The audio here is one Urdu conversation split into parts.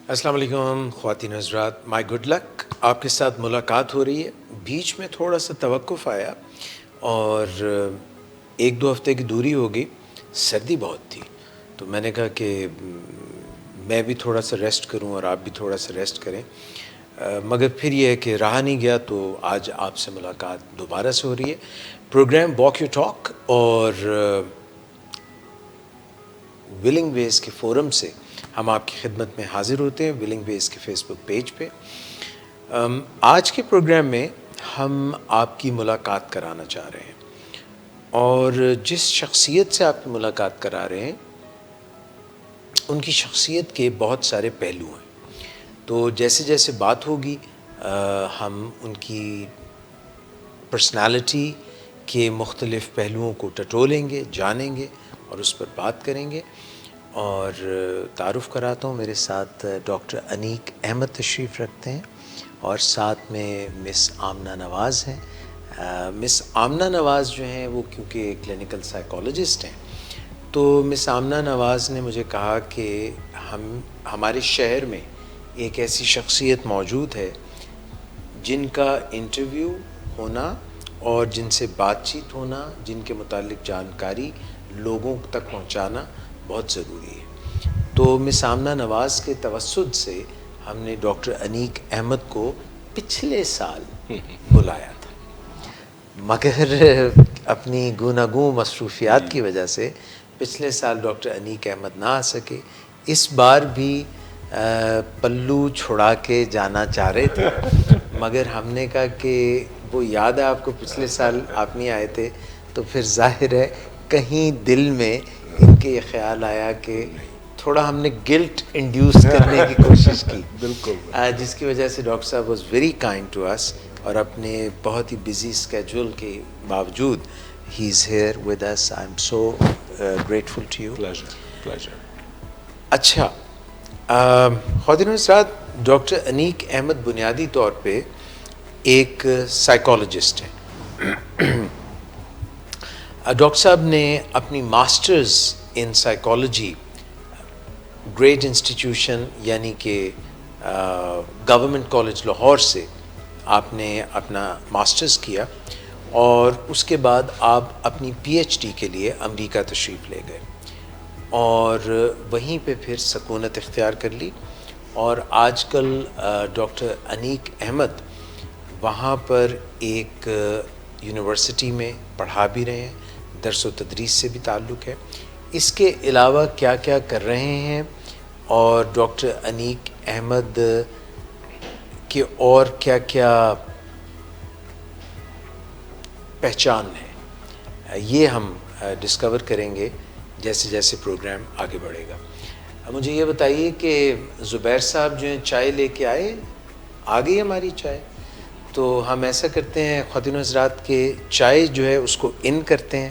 السلام علیکم خواتین حضرات، مائی گڈ لک، آپ کے ساتھ ملاقات ہو رہی ہے۔ بیچ میں تھوڑا سا توقف آیا اور 1-2 ہفتے کی دوری ہو گئی، سردی بہت تھی تو میں نے کہا کہ میں بھی تھوڑا سا ریسٹ کروں اور آپ بھی تھوڑا سا ریسٹ کریں، مگر پھر یہ ہے کہ رہا نہیں گیا تو آج آپ سے ملاقات دوبارہ سے ہو رہی ہے۔ پروگرام واک یو ٹاک اور ولنگ ویز کے فورم سے ہم آپ کی خدمت میں حاضر ہوتے ہیں، ولنگ ویز کے فیس بک پیج پہ۔ آج کے پروگرام میں ہم آپ کی ملاقات کرانا چاہ رہے ہیں اور جس شخصیت سے آپ کی ملاقات کرا رہے ہیں ان کی شخصیت کے بہت سارے پہلو ہیں، تو جیسے جیسے بات ہوگی ہم ان کی پرسنالٹی کے مختلف پہلوؤں کو ٹٹولیں گے، جانیں گے اور اس پر بات کریں گے۔ اور تعارف کراتا ہوں، میرے ساتھ ڈاکٹر انیک احمد تشریف رکھتے ہیں اور ساتھ میں مس آمنہ نواز ہیں۔ مس آمنہ نواز جو ہیں وہ کیونکہ کلینکل سائیکالوجسٹ ہیں تو مس آمنہ نواز نے مجھے کہا کہ ہمارے شہر میں ایک ایسی شخصیت موجود ہے جن کا انٹرویو ہونا اور جن سے بات چیت ہونا، جن کے متعلق جانکاری لوگوں تک پہنچانا بہت ضروری ہے۔ تو مس آمنہ نواز کے توسط سے ہم نے ڈاکٹر انیک احمد کو پچھلے سال بلایا تھا، مگر اپنی گوناگوں مصروفیات کی وجہ سے پچھلے سال ڈاکٹر انیک احمد نہ آ سکے۔ اس بار بھی پلو چھڑا کے جانا چاہ رہے تھے، مگر ہم نے کہا کہ وہ یاد ہے آپ کو پچھلے سال آپ نہیں آئے تھے، تو پھر ظاہر ہے کہیں دل میں ان کے یہ خیال آیا کہ تھوڑا ہم نے گلٹ انڈیوس کرنے کی کوشش کی، بالکل، جس کی وجہ سے ڈاکٹر صاحب was very kind to us, اور اپنے بہت ہی بزی اسکیجول کے باوجود ہی is here with us. I am so grateful to you. Pleasure. اچھا، خواتین و حضرات، ڈاکٹر انیک احمد بنیادی طور پہ ایک سائیکالوجسٹ ہیں۔ ڈاکٹر صاحب نے اپنی masters in psychology great institution یعنی کہ گورنمنٹ کالج لاہور سے آپ نے اپنا ماسٹرز کیا اور اس کے بعد آپ اپنی پی ایچ ڈی کے لیے امریکہ تشریف لے گئے اور وہیں پہ پھر سکونت اختیار کر لی، اور آج کل ڈاکٹر انیک احمد وہاں پر ایک یونیورسٹی میں پڑھا بھی رہے ہیں، درس و تدریس سے بھی تعلق ہے۔ اس کے علاوہ کیا کیا کر رہے ہیں اور ڈاکٹر انیک احمد کے اور کیا کیا پہچان ہے، یہ ہم ڈسکور کریں گے جیسے جیسے پروگرام آگے بڑھے گا۔ مجھے یہ بتائیے کہ زبیر صاحب جو ہیں چائے لے کے آئے، آ گئی ہماری چائے؟ تو ہم ایسا کرتے ہیں خواتین و حضرات کہ چائے جو ہے اس کو ان کرتے ہیں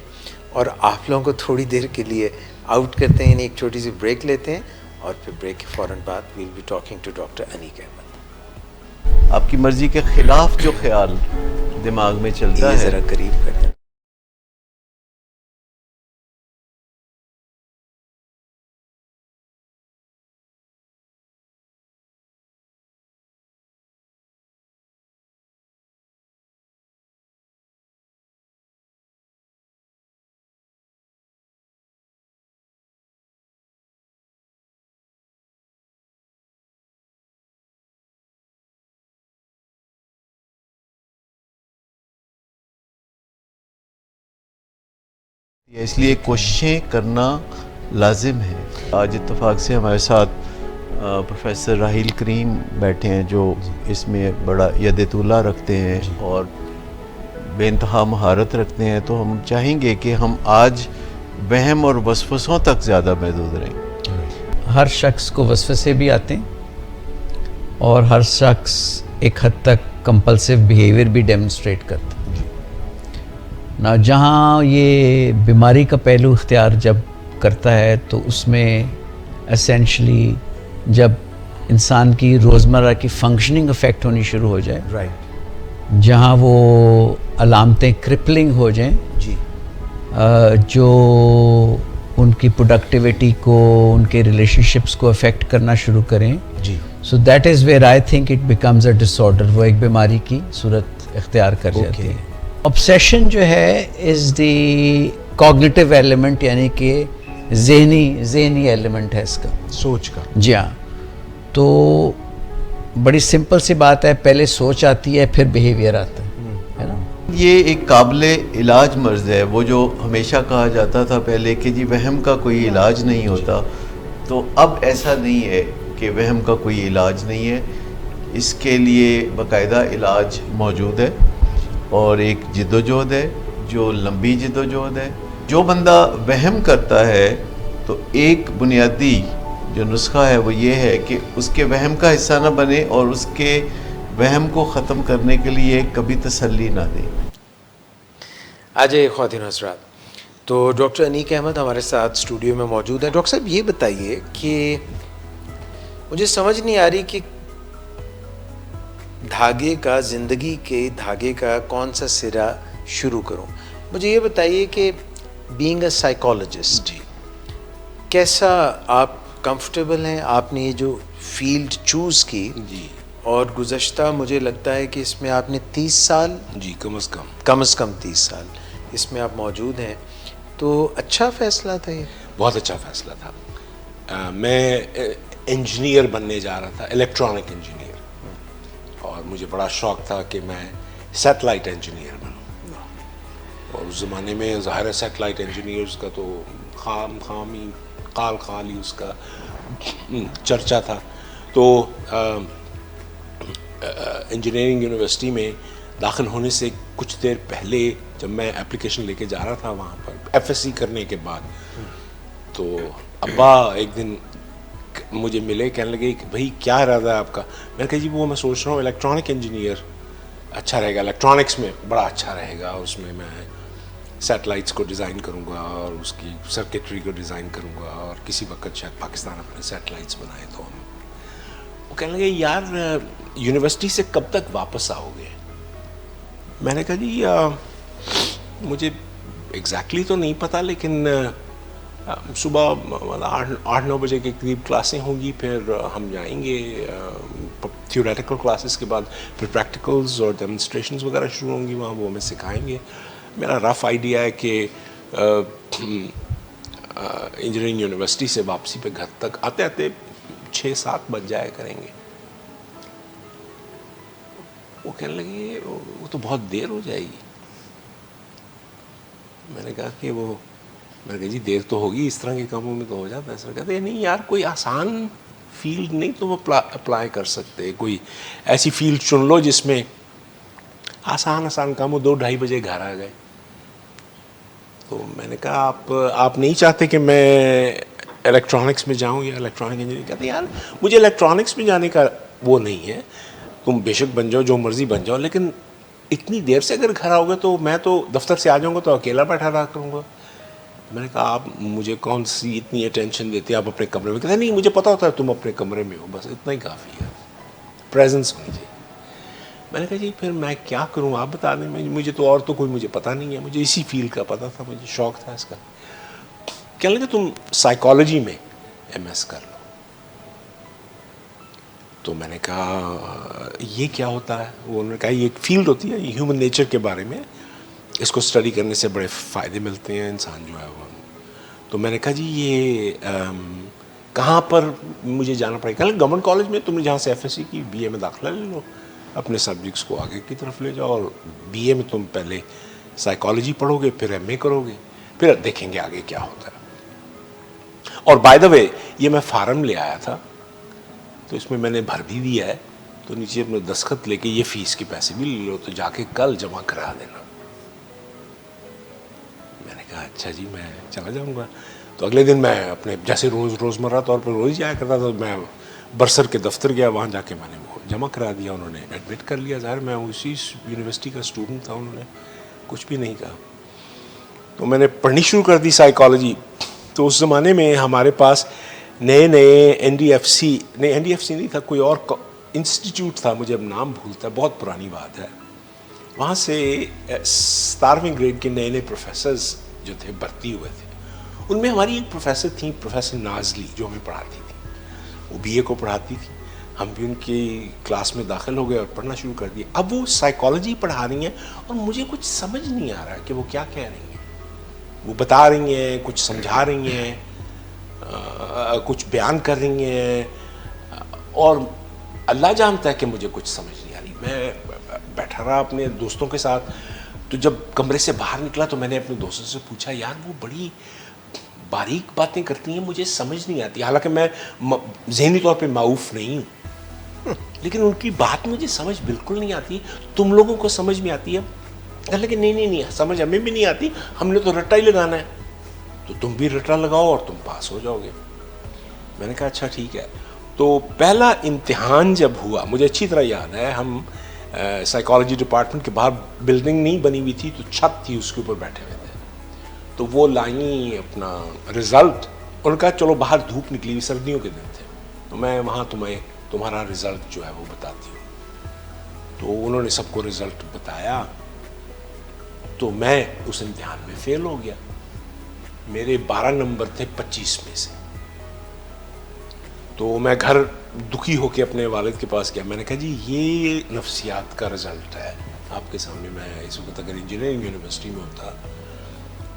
اور آپ لوگوں کو تھوڑی دیر کے لیے آؤٹ کرتے ہیں، یعنی ایک چھوٹی سی بریک لیتے ہیں اور پھر بریک کے فوراً بعد we'll be talking to doctor Aneeq Ahmed. آپ کی مرضی کے خلاف جو خیال دماغ میں چلتا یہ ہے، ذرا قریب کر دیں۔ اس لیے کوششیں کرنا لازم ہے۔ آج اتفاق سے ہمارے ساتھ پروفیسر راحیل کریم بیٹھے ہیں جو اس میں بڑا ید طولہ رکھتے ہیں اور بے انتہا مہارت رکھتے ہیں، تو ہم چاہیں گے کہ ہم آج وہم اور وسوسوں تک زیادہ محدود رہیں۔ ہر شخص کو وسوسے بھی آتے ہیں اور ہر شخص ایک حد تک کمپلسیو بیہیویئر بھی ڈیمونسٹریٹ کرتا ہے۔ نہ جہاں یہ بیماری کا پہلو اختیار جب کرتا ہے تو اس میں اسینشلی جب انسان کی روزمرہ کی فنکشننگ افیکٹ ہونی شروع ہو جائے، جہاں وہ علامتیں کرپلنگ ہو جائیں، جی، جو ان کی پروڈکٹیوٹی کو, ان کے ریلیشن شپس کو افیکٹ کرنا شروع کریں, جی, so that is where I think it becomes a disorder, وہ ایک بیماری کی صورت اختیار کر جاتی ہے. obsession جو ہے از دی کوگنیٹیو ایلیمنٹ, یعنی کہ ذہنی ایلیمنٹ ہے اس کا, سوچ کا. جی ہاں. تو بڑی سمپل سی بات ہے, پہلے سوچ آتی ہے پھر بیہیویئر آتا ہے نا. یہ ایک قابل علاج مرض ہے. وہ جو ہمیشہ کہا جاتا تھا پہلے کہ جی وہم کا کوئی علاج نہیں ہوتا, تو اب ایسا نہیں ہے کہ وہم کا کوئی علاج نہیں ہے. اس کے لیے باقاعدہ علاج موجود ہے اور ایک جد و جہد ہے جو لمبی جد و جہد ہے. جو بندہ وہم کرتا ہے تو ایک بنیادی جو نسخہ ہے وہ یہ ہے کہ اس کے وہم کا حصہ نہ بنے اور اس کے وہم کو ختم کرنے کے لیے کبھی تسلی نہ دے. آج خواتین حضرات, تو ڈاکٹر انیک احمد ہمارے ساتھ اسٹوڈیو میں موجود ہیں. ڈاکٹر صاحب یہ بتائیے کہ مجھے سمجھ نہیں آ رہی کہ دھاگے کا, زندگی کے دھاگے کا کون سا سرا شروع کروں. مجھے یہ بتائیے کہ بینگ اے سائیکالوجسٹ, کیسا آپ کمفرٹیبل ہیں؟ آپ نے یہ جو فیلڈ چوز کی, جی, اور گزشتہ مجھے لگتا ہے کہ اس میں آپ نے 30 سال, جی, کم از کم 30 سال اس میں آپ موجود ہیں, تو اچھا فیصلہ تھا یہ؟ بہت اچھا فیصلہ تھا. میں انجینئر بننے جا رہا تھا, الیکٹرانک انجینئر, اور مجھے بڑا شوق تھا کہ میں سیٹلائٹ انجینئر بنوں. اور اس زمانے میں ظاہر ہے سیٹلائٹ انجینئرز کا تو خامی قال ہی اس کا چرچا تھا. تو انجینئرنگ یونیورسٹی میں داخل ہونے سے کچھ دیر پہلے جب میں اپلیکیشن لے کے جا رہا تھا وہاں پر ایف ایس سی کرنے کے بعد, تو ابا ایک دن مجھے ملے, کہنے لگے کہ بھائی کیا ارادہ ہے آپ کا؟ میں نے کہا جی وہ میں سوچ رہا ہوں الیکٹرانک انجینئر اچھا رہے گا, الیکٹرانکس میں بڑا اچھا رہے گا, اس میں میں سیٹلائٹس کو ڈیزائن کروں گا اور اس کی سرکٹری کو ڈیزائن کروں گا, اور کسی وقت شاید پاکستان اپنے سیٹلائٹس بنائے. تو ہم وہ کہنے لگے یار یونیورسٹی سے کب تک واپس آؤ گے؟ میں نے کہا جی مجھے ایگزیکٹلی تو نہیں پتہ, لیکن صبح 8-9 بجے کے قریب کلاسیں ہوں گی, پھر ہم جائیں گے تھیوریٹیکل کلاسز کے بعد, پھر پریکٹیکلز اور ڈیمونسٹریشنز وغیرہ شروع ہوں گی وہاں, وہ ہمیں سکھائیں گے. میرا رف آئیڈیا ہے کہ انجینئرنگ یونیورسٹی سے واپسی پہ گھر تک آتے آتے 6-7 بج جایا کریں گے. وہ کہنے لگے وہ تو بہت دیر ہو جائے گی. میں نے کہا کہ میں نے کہا جی دیر تو ہوگی, اس طرح کے کاموں میں تو ہو جاتا ہے. سر کہتے ہیں نہیں یار کوئی آسان فیلڈ نہیں تم اپلائی کر سکتے, کوئی ایسی فیلڈ چن لو جس میں آسان کام ہو. 2-2:30 بجے گھر آ گئے. تو میں نے کہا آپ نہیں چاہتے کہ میں الیکٹرانکس میں جاؤں یا الیکٹرانک انجینئرنگ؟ کہتے ہیں یار مجھے الیکٹرانکس میں جانے کا وہ نہیں ہے, تم بے شک بن جاؤ جو مرضی بن جاؤ, لیکن اتنی دیر سے اگر گھر آؤ گے تو میں تو دفتر سے آ جاؤں گا تو اکیلا بیٹھا رہا کروں گا. میں نے کہا آپ مجھے کون سی اتنی اٹینشن دیتے ہیں, آپ اپنے کمرے میں؟ کہتے ہیں نہیں مجھے پتا ہوتا ہے تم اپنے کمرے میں ہو, بس اتنا ہی کافی ہے, پریزنس ہونی چاہیے. میں نے کہا جی پھر میں کیا کروں آپ بتا دیں, مجھے تو اور تو کوئی مجھے پتہ نہیں ہے, مجھے اسی فیلڈ کا پتہ تھا, مجھے شوق تھا اس کا. کہنے لگے تم سائیکالوجی میں ایم ایس کر لو. تو میں نے کہا یہ کیا ہوتا ہے؟ وہ انہوں نے کہا یہ ایک فیلڈ ہوتی ہے, یہ ہیومن نیچر کے بارے میں, اس کو اسٹڈی کرنے سے بڑے فائدے ملتے ہیں انسان جو ہے وہ. تو میں نے کہا جی یہ کہاں پر مجھے جانا پڑے گا؟ گورنمنٹ کالج میں تم نے جہاں سے ایف ایس سی کی بی اے میں داخلہ لے لو, اپنے سبجیکٹس کو آگے کی طرف لے جاؤ, اور بی اے میں تم پہلے سائیکالوجی پڑھو گے, پھر ایم اے کرو گے, پھر دیکھیں گے آگے کیا ہوتا ہے. اور بائی دا وے یہ میں فارم لے آیا تھا, تو اس میں میں نے بھر بھی دیا ہے, تو نیچے اپنے دستخط لے کے یہ فیس کے پیسے بھی لے لو, تو جا کے کل جمع کرا دینا. میں نے کہا اچھا جی میں چلا جاؤں گا. تو اگلے دن میں اپنے جیسے روزمرہ طور پر روز جایا کرتا تھا, میں برسر کے دفتر گیا, وہاں جا کے میں نے وہ جمع کرا دیا. انہوں نے ایڈمٹ کر لیا, ظاہر میں اسی یونیورسٹی کا اسٹوڈنٹ تھا, انہوں نے کچھ بھی نہیں کہا. تو میں نے پڑھنی شروع کر دی سائیکالوجی. تو اس زمانے میں ہمارے پاس نئے این ڈی ایف سی نہیں تھا, کوئی اور انسٹیٹیوٹ تھا, مجھے اب نام بھولتا ہے, بہت پرانی بات ہے. وہاں سے 17ویں گریڈ کے نئے پروفیسرز جو تھے بھرتی ہوئے تھے, ان میں ہماری ایک پروفیسر تھیں، پروفیسر نازلی، جو ہمیں پڑھاتی تھی. وہ بی اے کو پڑھاتی تھی. ہم بھی ان کی کلاس میں داخل ہو گئے اور پڑھنا شروع کر دیا. اب وہ سائیکالوجی پڑھا رہی ہیں اور مجھے کچھ سمجھ نہیں آ رہا کہ وہ کیا کہہ رہی ہیں. وہ بتا رہی ہیں، کچھ سمجھا رہی ہیں، کچھ بیان کر رہی ہیں، اور اللہ جانتا ہے کہ مجھے کچھ سمجھ نہیں آ رہی. میں بیٹھا رہا اپنے دوستوں کے ساتھ. تو جب کمرے سے باہر نکلا تو میں نے اپنے دوستوں سے پوچھا، یار وہ بڑی باریک باتیں کرتی ہیں، مجھے سمجھ نہیں آتی. حالانکہ میں ذہنی طور پہ معاوف نہیں ہوں، لیکن ان کی بات مجھے سمجھ بالکل نہیں آتی. تم لوگوں کو سمجھ میں آتی ہے؟ کہنے لگے نہیں سمجھ ہمیں بھی نہیں آتی، ہم نے تو رٹا ہی لگانا ہے. تو تم بھی رٹا لگاؤ اور تم پاس ہو جاؤ گے. میں نے کہا اچھا ٹھیک ہے. تو پہلا امتحان جب ہوا، مجھے اچھی طرح یاد ہے، ہم سائیکالوجی ڈپارٹمنٹ کے باہر بلڈنگ نہیں بنی ہوئی تھی، تو چھت تھی، اس کے اوپر بیٹھے ہوئے تھے. تو وہ لائیں اپنا رزلٹ، ان کا چلو باہر دھوپ نکلی ہوئی، سردیوں کے دن تھے، تو میں وہاں تمہارا رزلٹ جو ہے وہ بتاتی ہوں. تو انہوں نے سب کو رزلٹ بتایا. تو میں اس امتحان میں فیل ہو گیا. میرے 12 نمبر تھے 25 میں سے. تو میں گھر دکھی ہو کے اپنے والد کے پاس گیا. میں نے کہا جی یہ نفسیات کا رزلٹ ہے آپ کے سامنے. میں اس وقت اگر انجینئرنگ یونیورسٹی میں ہوتا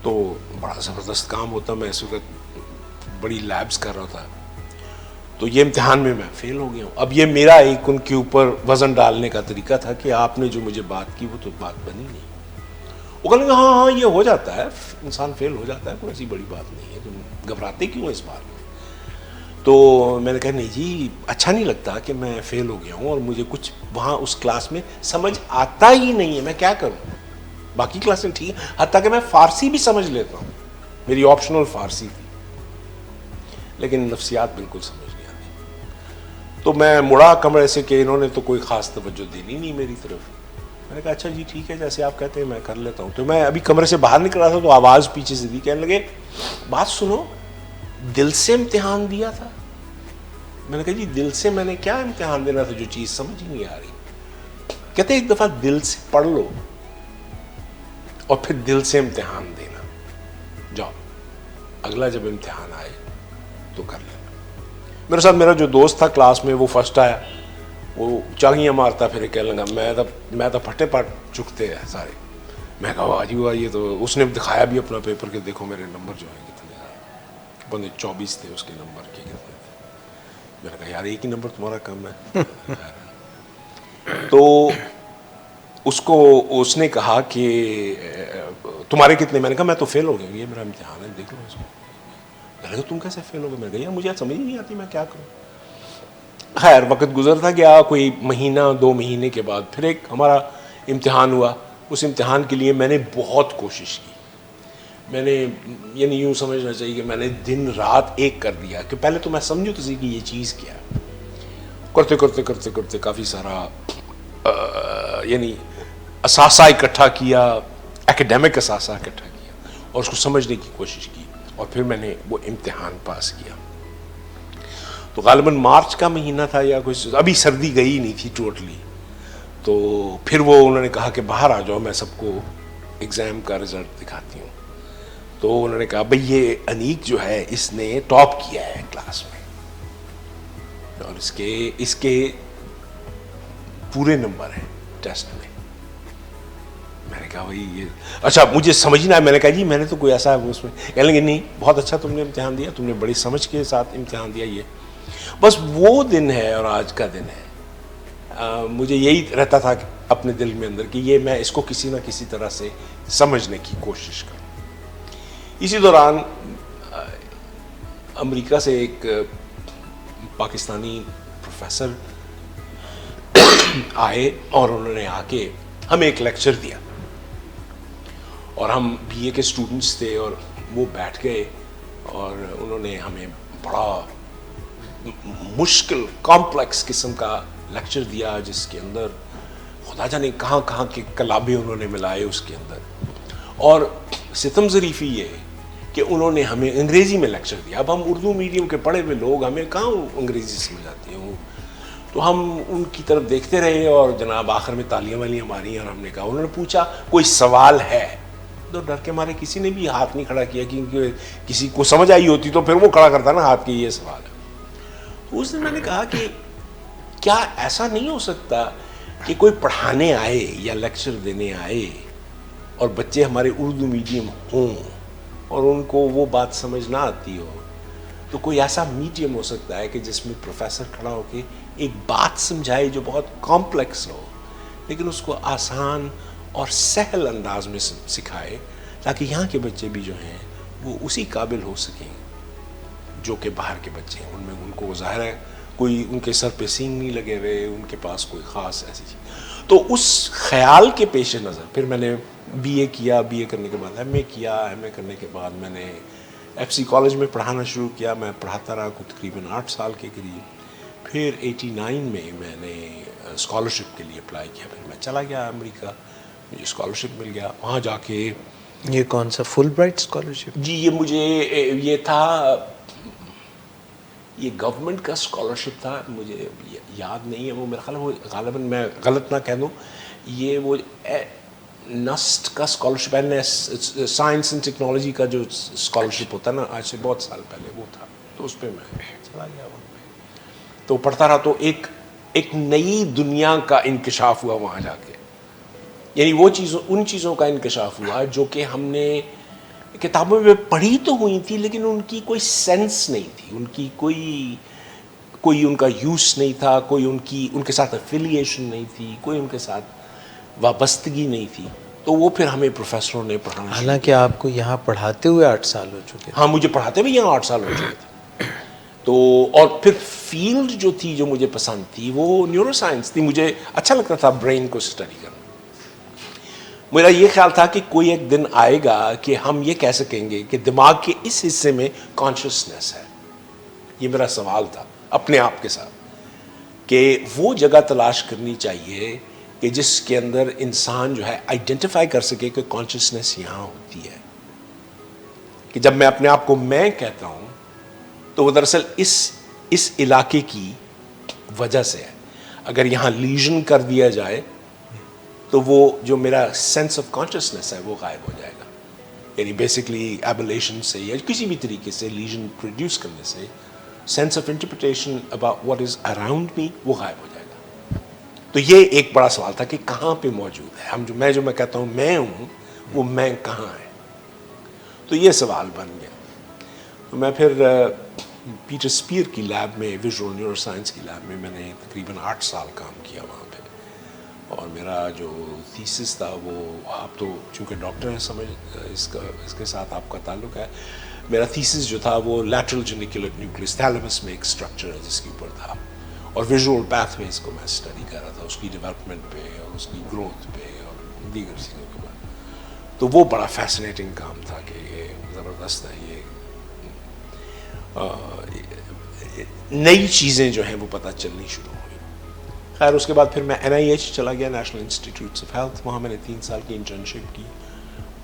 تو بڑا زبردست کام ہوتا، میں اس وقت بڑی لیبز کر رہا تھا. تو یہ امتحان میں فیل ہو گیا ہوں. اب یہ میرا ایک ان کے اوپر وزن ڈالنے کا طریقہ تھا کہ آپ نے جو مجھے بات کی وہ تو بات بنی نہیں. وہ کہنے لگا ہاں یہ ہو جاتا ہے، انسان فیل ہو جاتا ہے، کوئی ایسی بڑی بات نہیں ہے، تم گھبراتے کیوں اس بات میں. تو میں نے کہا نہیں جی اچھا نہیں لگتا کہ میں فیل ہو گیا ہوں اور مجھے کچھ وہاں اس کلاس میں سمجھ آتا ہی نہیں ہے، میں کیا کروں. باقی کلاسیں ٹھیک ہے، حتیٰ کہ میں فارسی بھی سمجھ لیتا ہوں، میری آپشنل فارسی تھی، لیکن نفسیات بالکل سمجھ نہیں آتی. تو میں مڑا کمرے سے کہ انہوں نے تو کوئی خاص توجہ دینی نہیں میری طرف. میں نے کہا اچھا جی ٹھیک ہے، جیسے آپ کہتے ہیں میں کر لیتا ہوں. تو میں ابھی کمرے سے باہر نکل رہا تھا تو آواز پیچھے سے دی، کہنے لگے بات سنو، دل سے امتحان دیا تھا. میں نے کہا جی دل سے میں نے کیا امتحان دینا تھا جو چیز سمجھ ہی نہیں آ رہی. کہتے ایک دفعہ دل سے پڑھ لو اور پھر دل سے امتحان دینا، جاؤ اگلا جب امتحان آئے تو کر لینا. میرے ساتھ میرا جو دوست تھا کلاس میں وہ فرسٹ آیا، وہ چاہیاں مارتا پھر کہنے لگا میں تو پھٹے پٹ چکتے ہیں سارے. میں کہا واہ جی واہ، یہ تو اس نے دکھایا بھی اپنا پیپر کہ دیکھو میرے نمبر جو ہیں کتنے، بندے 24 تھے اس کے نمبر کے کتنے تھے. میں نے کہا یار ایک ہی نمبر تمہارا کم ہے. تو اس نے کہا کہ تمہارے کتنے. میں نے کہا میں تو فیل ہو گیا، یہ میرا امتحان ہے دیکھ لو اس کو. میں نے کہا تم کیسے فیل ہو گئے. میں نے کہا یار مجھے سمجھ نہیں آتی میں کیا کروں. خیر وقت گزرتا گیا، کوئی مہینہ 2 مہینے کے بعد پھر ایک ہمارا امتحان ہوا. اس امتحان کے لیے میں نے بہت کوشش کی. میں نے یعنی یوں سمجھنا چاہیے کہ میں نے دن رات ایک کر دیا کہ پہلے تو میں سمجھوں تو صحیح کہ یہ چیز کیا ہے. کرتے کرتے کرتے کرتے کافی سارا یعنی اثاثہ اکٹھا کیا، ایکیڈیمک اثاثہ اکٹھا کیا اور اس کو سمجھنے کی کوشش کی، اور پھر میں نے وہ امتحان پاس کیا. تو غالباً مارچ کا مہینہ تھا یا کچھ، ابھی سردی گئی نہیں تھی ٹوٹلی. تو پھر وہ انہوں نے کہا کہ باہر آ جاؤ، میں سب کو ایگزام کا رزلٹ دکھاتی ہوں. تو انہوں نے کہا بھئی یہ انیک جو ہے اس نے ٹاپ کیا ہے کلاس میں اور اس کے پورے نمبر ہیں ٹیسٹ میں. میں نے کہا بھئی یہ اچھا مجھے سمجھنا ہے. میں نے کہا جی میں نے تو کوئی ایسا ہے اس میں. کہنے لگے نہیں بہت اچھا تم نے امتحان دیا، تم نے بڑی سمجھ کے ساتھ امتحان دیا. یہ بس وہ دن ہے اور آج کا دن ہے. مجھے یہی رہتا تھا کہ اپنے دل میں اندر کہ یہ میں اس کو کسی نہ کسی طرح سے سمجھنے کی کوشش کروں. اسی دوران امریکہ سے ایک پاکستانی پروفیسر آئے اور انہوں نے آ کے ہمیں ایک لیکچر دیا، اور ہم بی اے کے اسٹوڈنٹس تھے اور وہ بیٹھ گئے اور انہوں نے ہمیں بڑا مشکل کمپلیکس قسم کا لیکچر دیا جس کے اندر خدا جانے کہاں کہاں کے کلابے انہوں نے ملائے اس کے اندر. اور ستم ظریفی یہ کہ انہوں نے ہمیں انگریزی میں لیکچر دیا. اب ہم اردو میڈیم کے پڑھے ہوئے لوگ، ہمیں کہاں انگریزی سمجھ آتی ہے. تو ہم ان کی طرف دیکھتے رہے اور جناب آخر میں تالیاں والیاں ماری اور ہم نے کہا، انہوں نے پوچھا کوئی سوال ہے. تو ڈر کے مارے کسی نے بھی ہاتھ نہیں کھڑا کیا, کیونکہ کسی کو سمجھ آئی ہوتی تو پھر وہ کھڑا کرتا نا ہاتھ. کی یہ سوال ہے. تو اس دن میں نے کہا کہ کیا ایسا نہیں ہو سکتا کہ کوئی پڑھانے آئے یا لیکچر دینے آئے اور بچے ہمارے اردو میڈیم ہوں اور ان کو وہ بات سمجھ نہ آتی ہو, تو کوئی ایسا میڈیم ہو سکتا ہے کہ جس میں پروفیسر کھڑا ہو کے ایک بات سمجھائے جو بہت کمپلیکس ہو, لیکن اس کو آسان اور سہل انداز میں سکھائے, تاکہ یہاں کے بچے بھی جو ہیں وہ اسی قابل ہو سکیں جو کہ باہر کے بچے ہیں. ان میں ان کو ظاہر ہے کوئی ان کے سر پہ سینگ نہیں لگے ہوئے, ان کے پاس کوئی خاص ایسی چیز. تو اس خیال کے پیش نظر پھر میں نے بی اے کیا, بی اے کرنے کے بعد ایم اے کیا, ایم اے کرنے کے بعد میں نے ایف سی کالج میں پڑھانا شروع کیا. میں پڑھاتا رہا تقریباً 8 سال کے قریب. پھر 89 میں نے اسکالرشپ کے لیے اپلائی کیا, پھر میں چلا گیا امریکہ, مجھے اسکالرشپ مل گیا. وہاں جا کے یہ کون سا فل برائٹ اسکالرشپ؟ جی یہ مجھے یہ تھا, یہ گورنمنٹ کا اسکالرشپ تھا, مجھے یاد نہیں ہے وہ, میرا خیال ہے وہ غالباً میں غلط نہ کہہ دوں, یہ وہ نسٹ کا اسکالرشپ ہے, سائنس اینڈ ٹیکنالوجی کا جو اسکالرشپ ہوتا ہے نا, آج سے بہت سال پہلے وہ تھا. تو اس پہ میں چلا گیا وہاں پہ, تو پڑھتا رہا. تو ایک نئی دنیا کا انکشاف ہوا وہاں جا کے, یعنی وہ ان چیزوں کا انکشاف ہوا جو کہ ہم نے کتابوں میں پڑھی تو ہوئی تھی, لیکن ان کی کوئی سینس نہیں تھی, ان کی کوئی ان کا یوز نہیں تھا, کوئی ان کے ساتھ افیلیشن نہیں تھی, کوئی ان کے ساتھ وابستگی نہیں تھی. تو وہ پھر ہمیں پروفیسروں نے پڑھانا, حالانکہ آپ کو یہاں پڑھاتے ہوئے 8 سال ہو چکے. ہاں مجھے پڑھاتے ہوئے یہاں 8 سال ہو چکے تھے. تو اور پھر فیلڈ جو تھی جو مجھے پسند تھی وہ نیورو سائنس تھی. مجھے اچھا لگتا تھا برین کو اسٹڈی کرنا. میرا یہ خیال تھا کہ کوئی ایک دن آئے گا کہ ہم یہ کہہ سکیں گے کہ دماغ کے اس حصے میں کانشسنس ہے. یہ میرا سوال تھا اپنے آپ کے ساتھ, کہ وہ جگہ تلاش کرنی چاہیے کہ جس کے اندر انسان جو ہے آئیڈینٹیفائی کر سکے کہ کانشسنس یہاں ہوتی ہے, کہ جب میں اپنے آپ کو میں کہتا ہوں تو وہ دراصل اس علاقے کی وجہ سے ہے. اگر یہاں لیژن کر دیا جائے تو وہ جو میرا سینس آف کانشسنس ہے وہ غائب ہو جائے گا. یعنی بیسکلی ایبلیشن سے یا کسی بھی طریقے سے لیژن پروڈیوس کرنے سے sense of interpretation about what is around me وہ غائب ہو جائے گا. تو یہ ایک بڑا سوال تھا کہ کہاں پہ موجود ہے جو میں کہتا ہوں میں ہوں, وہ میں کہاں ہے. تو یہ سوال بن گیا. تو میں پھر پیٹر اسپیر کی لیب میں, ویژول نیورو سائنس کی لیب میں نے تقریباً 8 سال کام کیا وہاں پہ. اور میرا جو تھیسس تھا وہ, آپ تو چونکہ ڈاکٹر ہیں سمجھ اس کے ساتھ آپ کا تعلق ہے, میرا تھیسس جو تھا وہ لیٹرل جینیکولر نیوکلس تھیلمس میں ایک اسٹرکچر ہے جس کے اوپر تھا, اور ویژول پیتھ ویز کو میں اسٹڈی کر رہا تھا, اس کی ڈیولپمنٹ پہ اور اس کی گروتھ پہ اور دیگر چیزوں کے بعد. تو وہ بڑا فیسنیٹنگ کام تھا کہ یہ زبردست ہے, یہ نئی چیزیں جو ہیں وہ پتہ چلنی شروع ہوئی. خیر اس کے بعد پھر میں NIH چلا گیا, نیشنل انسٹیٹیوٹس آف ہیلتھ. وہاں میں نے 3 سال کی انٹرنشپ کی.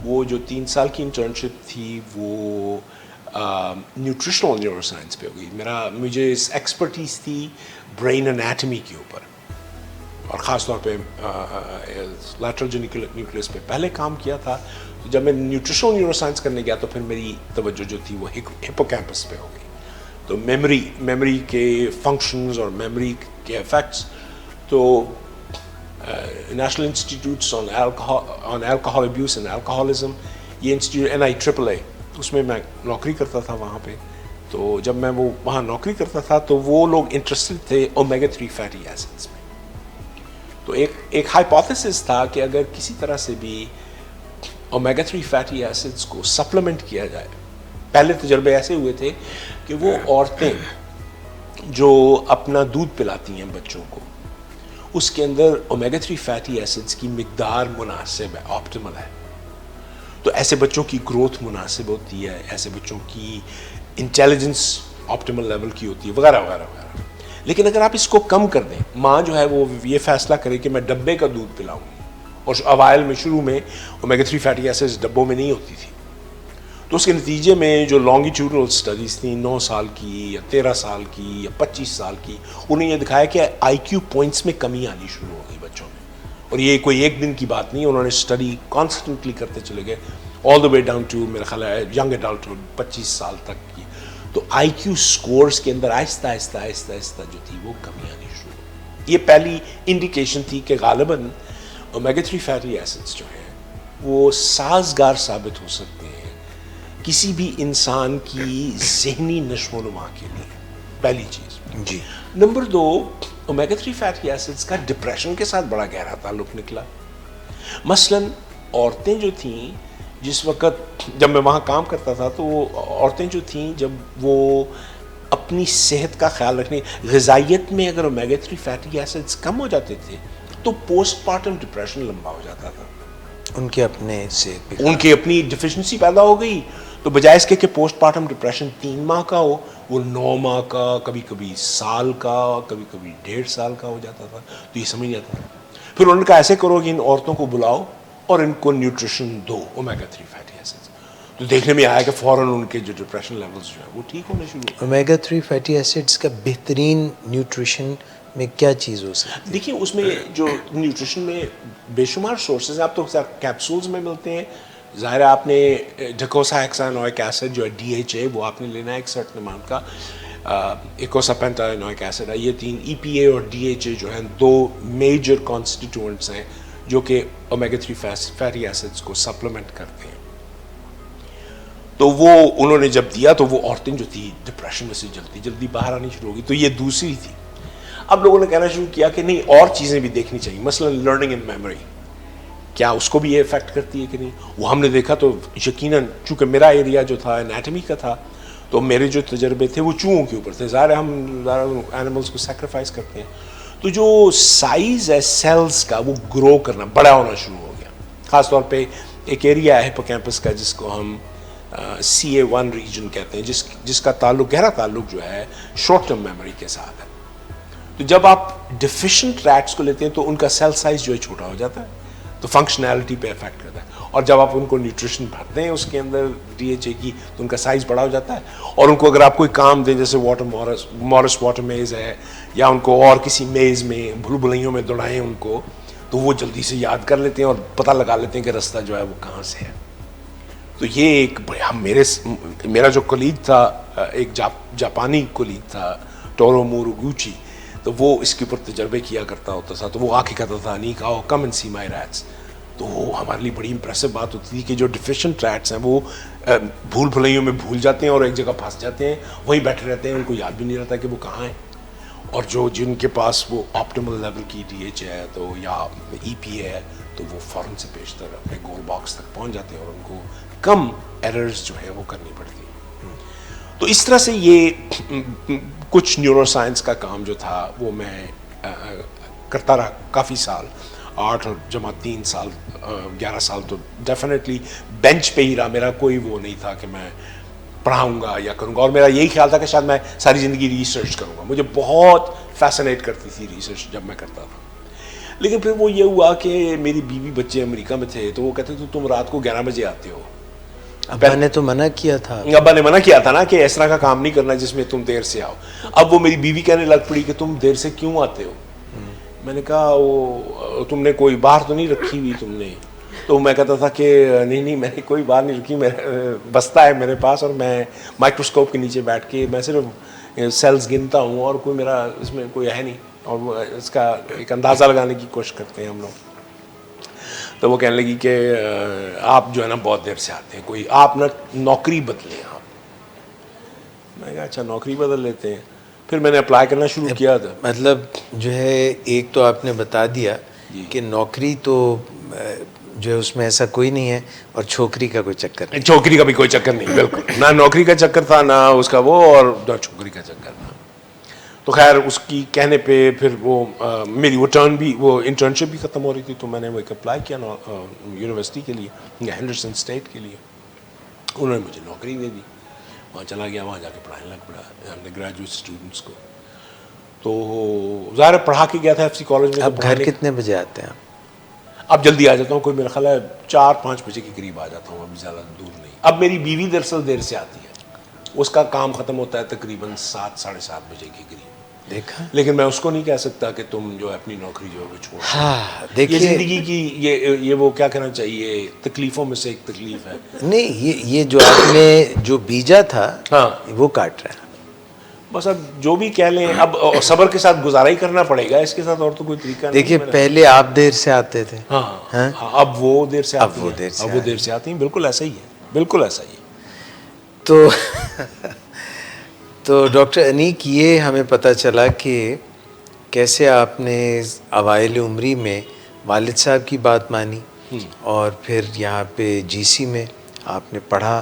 وہ جو 3 سال کی انٹرنشپ تھی وہ نیوٹریشنل نیورو سائنس پہ ہو گئی. مجھے ایکسپرٹیز تھی برین انیٹمی کے اوپر, اور خاص طور پہ لیٹرل جینیکولر نیوکلس پہ پہلے کام کیا تھا. جب میں نیوٹریشنل نیورو سائنس کرنے گیا تو پھر میری توجہ جو تھی وہ ہپوکیمپس پہ ہو گئی. تو میموری کے فنکشنز اور میموری کے افیکٹس. تو national institutes on alcohol abuse and alcoholism, یہ انسٹیٹیوٹ NIAAA, اس میں نوکری کرتا تھا وہاں پہ. تو جب میں وہاں نوکری کرتا تھا تو وہ لوگ انٹرسٹڈ تھے اومیگا 3 فیٹی ایسڈس میں. تو ایک ہائپوتھیسس تھا کہ اگر کسی طرح سے بھی اومیگا 3 فیٹی ایسڈس کو سپلیمنٹ کیا جائے. پہلے تجربے ایسے ہوئے تھے کہ وہ عورتیں جو اپنا دودھ پلاتی ہیں بچوں کو, اس کے اندر اومیگا 3 فیٹی ایسڈس کی مقدار مناسب ہے, آپٹیمل ہے. تو ایسے بچوں کی گروتھ مناسب ہوتی ہے, ایسے بچوں کی انٹیلیجنس آپٹیمل لیول کی ہوتی ہے, وغیرہ وغیرہ وغیرہ. لیکن اگر آپ اس کو کم کر دیں, ماں جو ہے وہ یہ فیصلہ کرے کہ میں ڈبے کا دودھ پلاؤں گی, اور اوائل میں شروع میں اومیگا 3 فیٹی ایسڈس ڈبوں میں نہیں ہوتی تھی. تو اس کے نتیجے میں جو لانگیٹیوڈنل اسٹڈیز تھیں 9 سال کی یا 13 سال کی یا 25 سال کی, انہیں یہ دکھایا کہ IQ پوائنٹس میں کمی آنی شروع ہو گئی بچوں میں. اور یہ کوئی ایک دن کی بات نہیں, انہوں نے اسٹڈی کانسٹنٹلی کرتے چلے گئے. آل دا وے ڈاؤن ٹو میرا خیال ہے ینگ ایڈلٹہڈ 25 سال تک کی. تو آئی کیو اسکورس کے اندر آہستہ آہستہ آہستہ آہستہ جو تھی وہ کمی آنی شروع ہوئی. یہ پہلی انڈیکیشن تھی کہ غالباً اومیگا 3 فیٹی ایسڈس جو ہیں وہ سازگار ثابت ہو سکتے ہیں کسی بھی انسان کی ذہنی نشو و نما کے لیے. پہلی چیز. جی. نمبر 2, اومیگا 3 فیٹی ایسڈس کا ڈپریشن کے ساتھ بڑا گہرا تعلق نکلا. مثلاً عورتیں جو تھیں جس وقت جب میں وہاں کام کرتا تھا تو وہ عورتیں جو تھیں جب وہ اپنی صحت کا خیال رکھنے غذائیت میں اگر اومیگا 3 فیٹی ایسڈس کم ہو جاتے تھے تو پوسٹ پارٹم ڈپریشن لمبا ہو جاتا تھا. ان کے اپنے صحت پہ ان کی اپنی ڈیفیشنسی پیدا ہو گئی تو بجائے اس کے کہ پوسٹ پارٹم ڈپریشن 3 ماہ کا ہو وہ 9 ماہ کا, کبھی کبھی سال کا, کبھی کبھی 1.5 سال کا ہو جاتا تھا. تو یہ سمجھ نہیں آتا تھا. پھر انہوں نے کہا ایسے کرو کہ ان عورتوں کو بلاؤ اور ان کو نیوٹریشن دو اومیگا 3 فیٹی ایسڈز. تو دیکھنے میں آیا کہ فوراً ان کے جو ڈپریشن لیولز جو ہیں وہ ٹھیک ہونے شروع ہوئے. اومیگا 3 فیٹی ایسڈس کا بہترین نیوٹریشن میں کیا چیز ہو سکتی ہے؟ دیکھیے اس میں جو نیوٹریشن میں بے شمار سورسز ہیں. آپ تو کیپسولز میں ملتے ہیں. ظاہر ہے آپ نے ڈیکوسا ہیکسانوئک ایسڈ جو ہے DHA وہ آپ نے لینا ہے ایک سرٹن اماؤنٹ کا. ایکوسا پینٹانوئک ایسڈ ہے. یہ 3 EPA اور DHA جو ہیں 2 میجر کانسٹیٹیوئنٹس ہیں جو کہ اومیگا 3 فیٹی ایسڈس کو سپلیمنٹ کرتے ہیں. تو وہ انہوں نے جب دیا تو وہ عورتیں جو تھی ڈپریشن میں سے جلدی باہر آنی شروع ہو گئی. تو یہ دوسری تھی. اب لوگوں نے کہنا شروع کیا کہ نہیں اور چیزیں بھی دیکھنی چاہیے. مثلا لرننگ اینڈ میموری کیا اس کو بھی یہ افیکٹ کرتی ہے کہ نہیں. وہ ہم نے دیکھا تو یقیناً چونکہ میرا ایریا جو تھا انیٹمی کا تھا تو میرے جو تجربے تھے وہ چوہوں کے اوپر تھے. ظاہر ہے ہم اینیملس کو سیکریفائس کرتے ہیں تو جو سائز ہے سیلز کا وہ گرو کرنا بڑا ہونا شروع ہو گیا. خاص طور پہ ایک ایریا ہے ہپوکیمپس کا جس کو ہم CA1 ریجن کہتے ہیں جس کا تعلق گہرا تعلق جو ہے شارٹ ٹرم میموری کے ساتھ ہے. تو جب آپ ڈیفیشنٹ ریٹس کو لیتے ہیں تو ان کا سیل سائز جو ہے چھوٹا ہو جاتا ہے تو فنکشنالٹی پہ افیکٹ کرتا ہے. اور جب آپ ان کو نیوٹریشن بھرتے ہیں اس کے اندر DHA کی تو ان کا سائز بڑا ہو جاتا ہے. اور ان کو اگر آپ کوئی کام دیں جیسے مورس واٹر میز ہے یا ان کو اور کسی میز میں بھول بھلائیوں میں دوڑائیں ان کو تو وہ جلدی سے یاد کر لیتے ہیں اور پتہ لگا لیتے ہیں کہ رستہ جو ہے وہ کہاں سے ہے. تو یہ ایک میرا جو کولیگ تھا ایک جاپانی کولیگ تھا ٹورو موروگوچی تو وہ اس کے اوپر تجربے کیا کرتا ہوتا تھا. تو وہ آ کے کہتا تھا انیک آؤ come and C my rates. تو وہ ہمارے لیے بڑی امپریسو بات ہوتی تھی کہ جو ڈیفیشنٹ ریٹس ہیں وہ بھول بھلائیوں میں بھول جاتے ہیں اور ایک جگہ پھنس جاتے ہیں وہیں بیٹھے رہتے ہیں ان کو یاد بھی نہیں رہتا کہ وہ کہاں ہیں. اور جن کے پاس وہ آپٹیمل لیول کی DHA ہے تو یا EPA ہے تو وہ فوراً سے بیشتر اپنے گول باکس تک پہنچ جاتے ہیں اور ان کو کم ایررز جو ہیں وہ کرنی پڑتی ہیں. تو اس طرح سے یہ کچھ نیورو سائنس کا کام جو تھا وہ میں کرتا رہا کافی سال. 8 جمع 3 سال 11 سال تو ڈیفینیٹلی بینچ پہ ہی رہا. میرا کوئی وہ نہیں تھا کہ میں پڑھاؤں گا یا کروں گا. اور میرا یہی خیال تھا کہ شاید میں ساری زندگی ریسرچ کروں گا. مجھے بہت فیسنیٹ کرتی تھی ریسرچ جب میں کرتا تھا. لیکن پھر وہ یہ ہوا کہ میری بیوی بچے امریکہ میں تھے تو وہ کہتے تھے تم رات کو 11 بجے آتے ہو. ابا نے تو منع کیا تھا. ابا نے منع کیا تھا نا کہ اس طرح کا کام نہیں کرنا جس میں تم دیر سے آؤ. اب وہ میری بیوی کہنے لگ پڑی کہ تم دیر سے کیوں آتے ہو. میں نے کہا وہ تم نے کوئی باہر تو نہیں رکھی ہوئی تم نے. تو میں کہتا تھا کہ نہیں میں نے کوئی باہر نہیں رکھی. بستہ ہے میرے پاس اور میں مائکروسکوپ کے نیچے بیٹھ کے میں صرف سیلز گنتا ہوں اور کوئی میرا اس میں کوئی ہے نہیں. اور وہ اس کا ایک اندازہ لگانے کی کوشش کرتے ہیں ہم لوگ. تو وہ کہنے لگی کہ آپ جو ہے نا بہت دیر سے آتے ہیں کوئی آپ نا نوکری بدلیں آپ. میں نے کہا اچھا نوکری بدل لیتے ہیں. پھر میں نے اپلائی کرنا شروع کیا تھا. مطلب جو ہے ایک تو آپ نے بتا دیا کہ نوکری تو جو ہے اس میں ایسا کوئی نہیں ہے اور چھوکری کا کوئی چکر نہیں. چھوکری کا بھی کوئی چکر نہیں بالکل. نہ نوکری کا چکر تھا نہ اس کا وہ اور نہ چھوکری کا چکر تھا. تو خیر اس کی کہنے پہ پھر وہ میری وہ انٹرنشپ بھی ختم ہو رہی تھی تو میں نے وہ ایک اپلائی کیا یونیورسٹی کے لیے ہینڈرسن اسٹیٹ کے لیے. انہوں نے مجھے نوکری دے دی. وہاں چلا گیا. وہاں جا کے پڑھانے لگ پڑا انڈر گریجویٹ اسٹوڈنٹس کو. تو ظاہر پڑھا کے گیا تھا FC کالج میں. اب گھر کتنے بجے آتے ہیں آپ؟ اب جلدی آ جاتا ہوں. کوئی میرا خیال ہے 4-5 بجے کے قریب آ جاتا ہوں. اب زیادہ دور نہیں. اب میری بیوی دراصل دیر سے آتی ہے. اس کا کام ختم ہوتا ہے تقریباً 7 ساڑھے 7 بجے کے قریب. دیکھا. لیکن میں اس کو نہیں کہہ سکتا کہ تم جو ہے اپنی نوکری جو ہے وہ چھوڑ. ہاں یہ دیکھیے زندگی کی یہ وہ کیا کہنا چاہیے تکلیفوں میں سے ایک تکلیف ہے. نہیں, یہ جو آپ نے جو بیجا تھا ہاں وہ کاٹ رہا ہے. بس اب جو بھی کہہ لیں, اب صبر کے ساتھ گزارا ہی کرنا پڑے گا, اس کے ساتھ اور تو کوئی طریقہ نہیں. دیکھیے پہلے آپ دیر سے آتے تھے. ہاں اب وہ دیر سے آتی ہیں, اب وہ دیر سے آتی ہیں. بالکل ایسا ہی ہے, بالکل ایسا ہی ہے. تو ڈاکٹر انیک یہ ہمیں پتہ چلا کہ کیسے آپ نے اوائل عمری میں والد صاحب کی بات مانی اور پھر یہاں پہ جی سی میں آپ نے پڑھا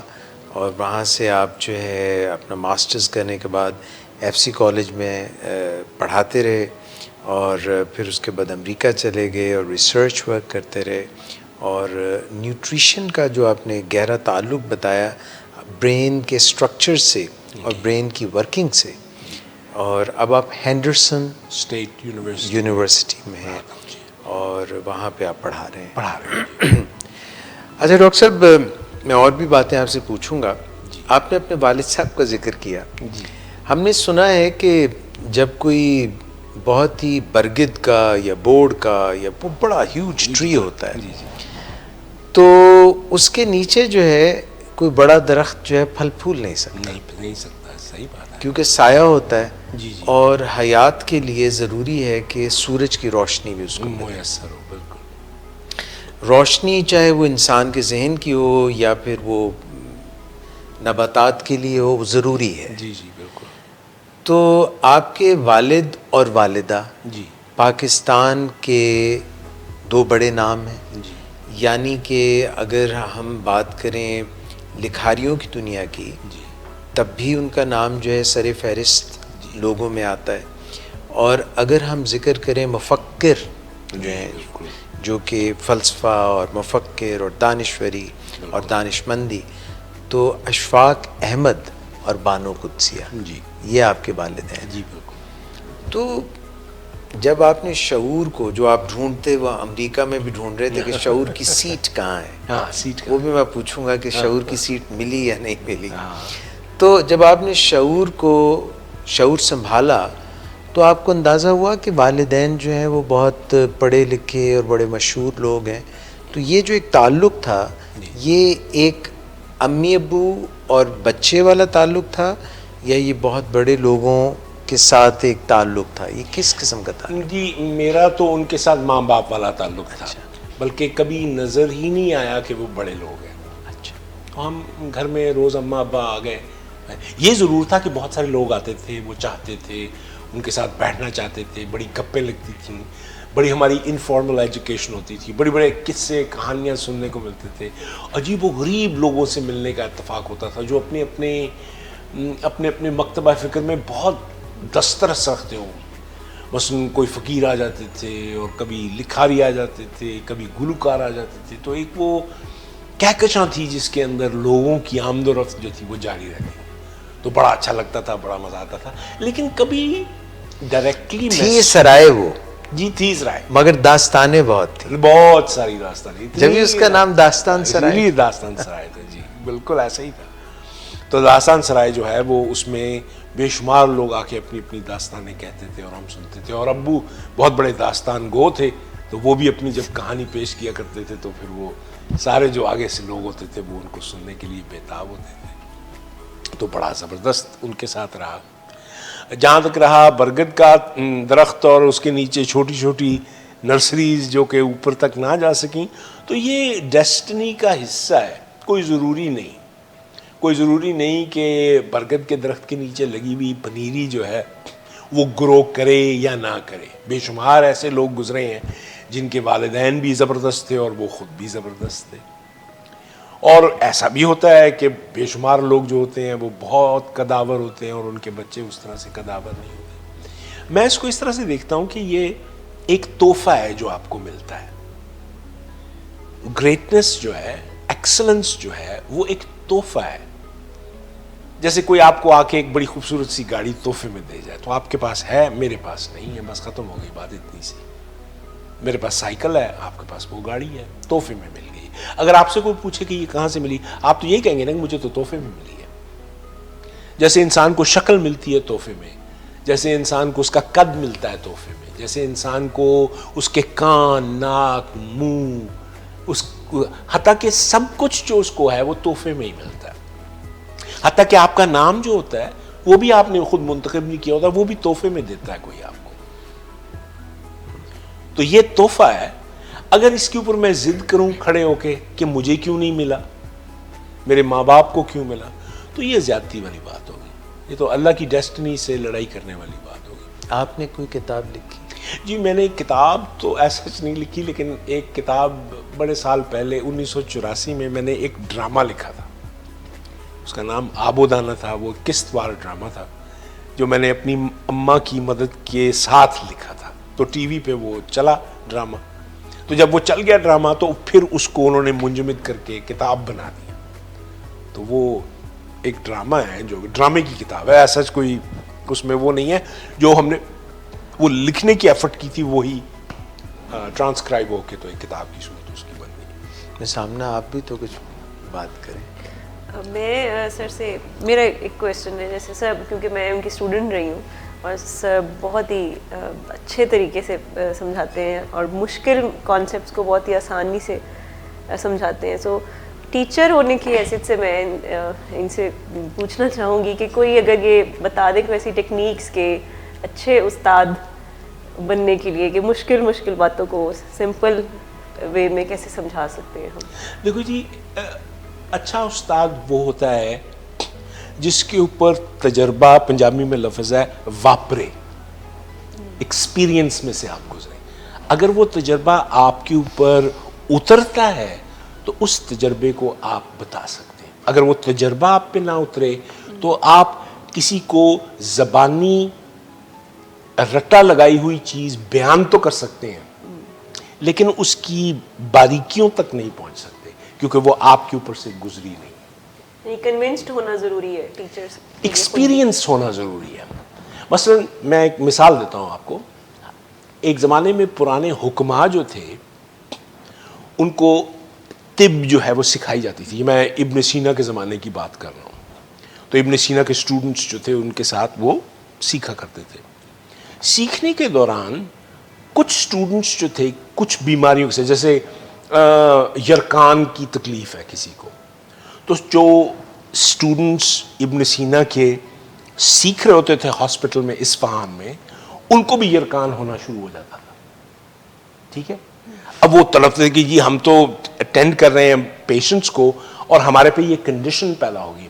اور وہاں سے آپ جو ہے اپنا ماسٹرز کرنے کے بعد ایف سی کالج میں پڑھاتے رہے اور پھر اس کے بعد امریکہ چلے گئے اور ریسرچ ورک کرتے رہے اور نیوٹریشن کا جو آپ نے گہرا تعلق بتایا برین کے سٹرکچر سے اور برین کی ورکنگ سے, اور اب آپ ہینڈرسن اسٹیٹ یونیورسٹی میں ہیں اور وہاں پہ آپ پڑھا رہے ہیں. ہیں. اچھا ڈاکٹر صاحب, میں اور بھی باتیں آپ سے پوچھوں گا. آپ نے اپنے والد صاحب کا ذکر کیا. ہم نے سنا ہے کہ جب کوئی بہت ہی برگد کا یا بورڈ کا یا بڑا ہیوج ٹری ہوتا ہے تو اس کے نیچے جو ہے کوئی بڑا درخت جو ہے پھل پھول نہیں سکتا. نہیں سکتا, صحیح بات ہے. کیونکہ سایہ ہوتا ہے جی اور حیات کے لیے ضروری ہے کہ سورج کی روشنی بھی اس کو میسر ہو. بالکل روشنی, چاہے وہ انسان کے ذہن کی ہو یا پھر وہ نباتات کے لیے ہو, وہ ضروری ہے. جی بالکل. تو آپ کے والد اور والدہ جی پاکستان کے 2 بڑے نام ہیں. جی یعنی کہ اگر ہم بات کریں لکھاریوں کی دنیا کی جی تب بھی ان کا نام جو ہے سر فہرست لوگوں میں آتا ہے. اور اگر ہم ذکر کریں مفکر جو ہیں جو کہ فلسفہ اور مفکر اور دانشوری اور دانشمندی, تو اشفاق احمد اور بانو قدسیہ جی یہ آپ کے والد ہیں. جی بالکل. تو جب آپ نے شعور کو جو آپ ڈھونڈتے وہ امریکہ میں بھی ڈھونڈ رہے تھے کہ شعور کی سیٹ کہاں ہے, ہاں سیٹ وہ بھی میں پوچھوں گا کہ شعور کی سیٹ ملی یا نہیں ملی. تو جب آپ نے شعور سنبھالا تو آپ کو اندازہ ہوا کہ والدین جو ہیں وہ بہت پڑھے لکھے اور بڑے مشہور لوگ ہیں. تو یہ جو ایک تعلق تھا یہ ایک امی ابو اور بچے والا تعلق تھا یا یہ بہت بڑے لوگوں کے ساتھ ایک تعلق تھا, یہ کس قسم کا تعلق؟ جی میرا تو ان کے ساتھ ماں باپ والا تعلق تھا, بلکہ کبھی نظر ہی نہیں آیا کہ وہ بڑے لوگ ہیں. اچھا. تو ہم گھر میں روز اماں ابا آ گئے. یہ ضرور تھا کہ بہت سارے لوگ آتے تھے, وہ چاہتے تھے, ان کے ساتھ بیٹھنا چاہتے تھے, بڑی گپیں لگتی تھیں, بڑی ہماری انفارمل ایجوکیشن ہوتی تھی, بڑے قصے کہانیاں سننے کو ملتے تھے, عجیب و غریب لوگوں سے ملنے کا اتفاق ہوتا تھا جو اپنے مکتبہ فکر میں بہت دسترس رکھتے ہوں. بس کوئی فقیر آ جاتے تھے اور کبھی لکھاری آ جاتے تھے, کبھی گلوکار آ جاتے تھے. تو ایک وہ کہکشاں تھی جس کے اندر لوگوں کی آمد و رفت جو تھی وہ جاری رہتی. تو بڑا اچھا لگتا تھا, بڑا مزہ آتا تھا. لیکن کبھی ڈائریکٹلی تھی سرائے وہ, جی تھی سرائے, مگر داستانیں بہت تھیں, بہت ساری داستانیں. جبھی اس کا نام داستان سرائے. داستان سرائے تھا. جی بالکل ایسا ہی تھا. تو داستان سرائے جو ہے وہ اس میں بے شمار لوگ آ کے اپنی اپنی داستانیں کہتے تھے اور ہم سنتے تھے. اور ابو بہت بڑے داستان گو تھے, تو وہ بھی اپنی جب کہانی پیش کیا کرتے تھے تو پھر وہ سارے جو آگے سے لوگ ہوتے تھے وہ ان کو سننے کے لیے بےتاب ہوتے تھے. تو بڑا زبردست ان کے ساتھ رہا. جہاں تک رہا برگد کا درخت اور اس کے نیچے چھوٹی چھوٹی نرسریز جو کہ اوپر تک نہ جا سکیں, تو یہ ڈیسٹنی کا حصہ ہے. کوئی ضروری نہیں کہ برگد کے درخت کے نیچے لگی ہوئی پنیری جو ہے وہ گرو کرے یا نہ کرے. بے شمار ایسے لوگ گزرے ہیں جن کے والدین بھی زبردست تھے اور وہ خود بھی زبردست تھے. اور ایسا بھی ہوتا ہے کہ بے شمار لوگ جو ہوتے ہیں وہ بہت قداور ہوتے ہیں اور ان کے بچے اس طرح سے قداور نہیں ہوتے. میں اس کو اس طرح سے دیکھتا ہوں کہ یہ ایک تحفہ ہے جو آپ کو ملتا ہے. گریٹنس جو ہے, ایکسلنس جو ہے, وہ ایک تحفہ ہے. جیسے کوئی آپ کو آ کے ایک بڑی خوبصورت سی گاڑی تحفے میں دے جائے, تو آپ کے پاس ہے, میرے پاس نہیں ہے, بس ختم ہو گئی بات اتنی سی. میرے پاس سائیکل ہے, آپ کے پاس وہ گاڑی ہے, تحفے میں مل گئی. اگر آپ سے کوئی پوچھے کہ یہ کہاں سے ملی, آپ تو یہی کہیں گے نا کہ مجھے تو تحفے میں ملی ہے. جیسے انسان کو شکل ملتی ہے تحفے میں، جیسے انسان کو اس کا قد ملتا ہے تحفے میں، جیسے انسان کو اس کے کان، ناک، منہ، حتیٰ کہ سب کچھ جو اس کو ہے وہ تحفے میں ہی ملتا ہے. حتیٰ کہ آپ کا نام جو ہوتا ہے وہ بھی آپ نے خود منتخب نہیں کیا ہوتا، وہ بھی تحفے میں دیتا ہے کوئی آپ کو. تو یہ تحفہ ہے. اگر اس کے اوپر میں ضد کروں کھڑے ہو کے کہ مجھے کیوں نہیں ملا، میرے ماں باپ کو کیوں ملا، تو یہ زیادتی والی بات ہوگی. یہ تو اللہ کی ڈیسٹنی سے لڑائی کرنے والی بات ہوگی. آپ نے کوئی کتاب لکھی؟ جی میں نے کتاب تو ایسا نہیں لکھی، لیکن ایک کتاب بڑے سال پہلے 1984 میں نے ایک ڈرامہ لکھا تھا. اس کا نام آب و دانہ تھا. وہ قسط وار ڈرامہ تھا جو میں نے اپنی اماں کی مدد کے ساتھ لکھا تھا. تو ٹی وی پہ وہ چلا ڈرامہ. تو جب وہ چل گیا ڈرامہ تو پھر اس کو انہوں نے منجمد کر کے کتاب بنا دیا. تو وہ ایک ڈرامہ ہے، جو ڈرامے کی کتاب ہے. ایسا کوئی اس میں وہ نہیں ہے. جو ہم نے وہ لکھنے کی ایفرٹ کی تھی وہی ٹرانسکرائب ہو کے تو ایک کتاب کی صورت اس کی بن گئی. سامنے آپ بھی تو کچھ بات کریں. میں سر سے میرا ایک کویسچن ہے. جیسے سر کیونکہ میں ان کی اسٹوڈنٹ رہی ہوں اور سر بہت ہی اچھے طریقے سے سمجھاتے ہیں اور مشکل کانسیپٹس کو بہت ہی آسانی سے سمجھاتے ہیں. سو ٹیچر ہونے کی حیثیت سے میں ان سے پوچھنا چاہوں گی کہ کوئی اگر یہ بتا دے کہ ایسی ٹیکنیکس کے اچھے استاد بننے کے لیے کہ مشکل باتوں کو سمپل وے میں کیسے سمجھا سکتے ہیں ہم. دیکھو جی، اچھا استاد وہ ہوتا ہے جس کے اوپر تجربہ، پنجابی میں لفظ ہے واپرے، ایکسپیرینس میں سے آپ گزرے. اگر وہ تجربہ آپ کے اوپر اترتا ہے تو اس تجربے کو آپ بتا سکتے ہیں. اگر وہ تجربہ آپ پہ نہ اترے تو آپ کسی کو زبانی رٹا لگائی ہوئی چیز بیان تو کر سکتے ہیں لیکن اس کی باریکیوں تک نہیں پہنچ سکتے کیونکہ وہ آپ کے اوپر سے گزری نہیں. کنونسڈ ہونا ضروری ہے ٹیچرز، ایکسپیرینس ہونا ضروری ہے. مثلا میں ایک مثال دیتا ہوں آپ کو. ایک زمانے میں پرانے حکماء جو تھے ان کو طب جو ہے وہ سکھائی جاتی تھی. میں ابن سینا کے زمانے کی بات کر رہا ہوں. تو ابن سینا کے اسٹوڈنٹس جو تھے ان کے ساتھ وہ سیکھا کرتے تھے. سیکھنے کے دوران کچھ اسٹوڈنٹس جو تھے کچھ بیماریوں سے، جیسے یرکان کی تکلیف ہے کسی کو، تو جو اسٹوڈنٹس ابن سینا کے سیکھ رہے ہوتے تھے ہاسپٹل میں اصفہان میں، ان کو بھی یرکان ہونا شروع ہو جاتا تھا. ٹھیک ہے. اب وہ تڑپتے کہ جی ہم تو اٹینڈ کر رہے ہیں پیشنٹس کو اور ہمارے پہ یہ کنڈیشن پیدا ہوگی.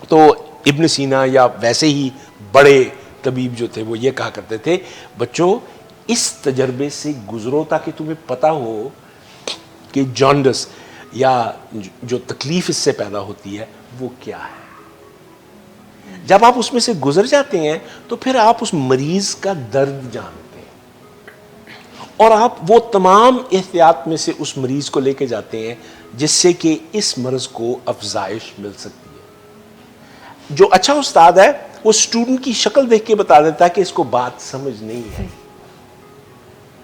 تو ابن سینا یا ویسے ہی بڑے طبیب جو تھے وہ یہ کہا کرتے تھے، بچوں اس تجربے سے گزرو تاکہ تمہیں پتہ ہو کہ جانڈس یا جو تکلیف اس سے پیدا ہوتی ہے وہ کیا ہے. جب آپ اس میں سے گزر جاتے ہیں تو پھر آپ اس مریض کا درد جانتے ہیں اور آپ وہ تمام احتیاط میں سے اس مریض کو لے کے جاتے ہیں جس سے کہ اس مرض کو افزائش مل سکتی ہے. جو اچھا استاد ہے وہ اسٹوڈنٹ کی شکل دیکھ کے بتا دیتا ہے کہ اس کو بات سمجھ نہیں ہے.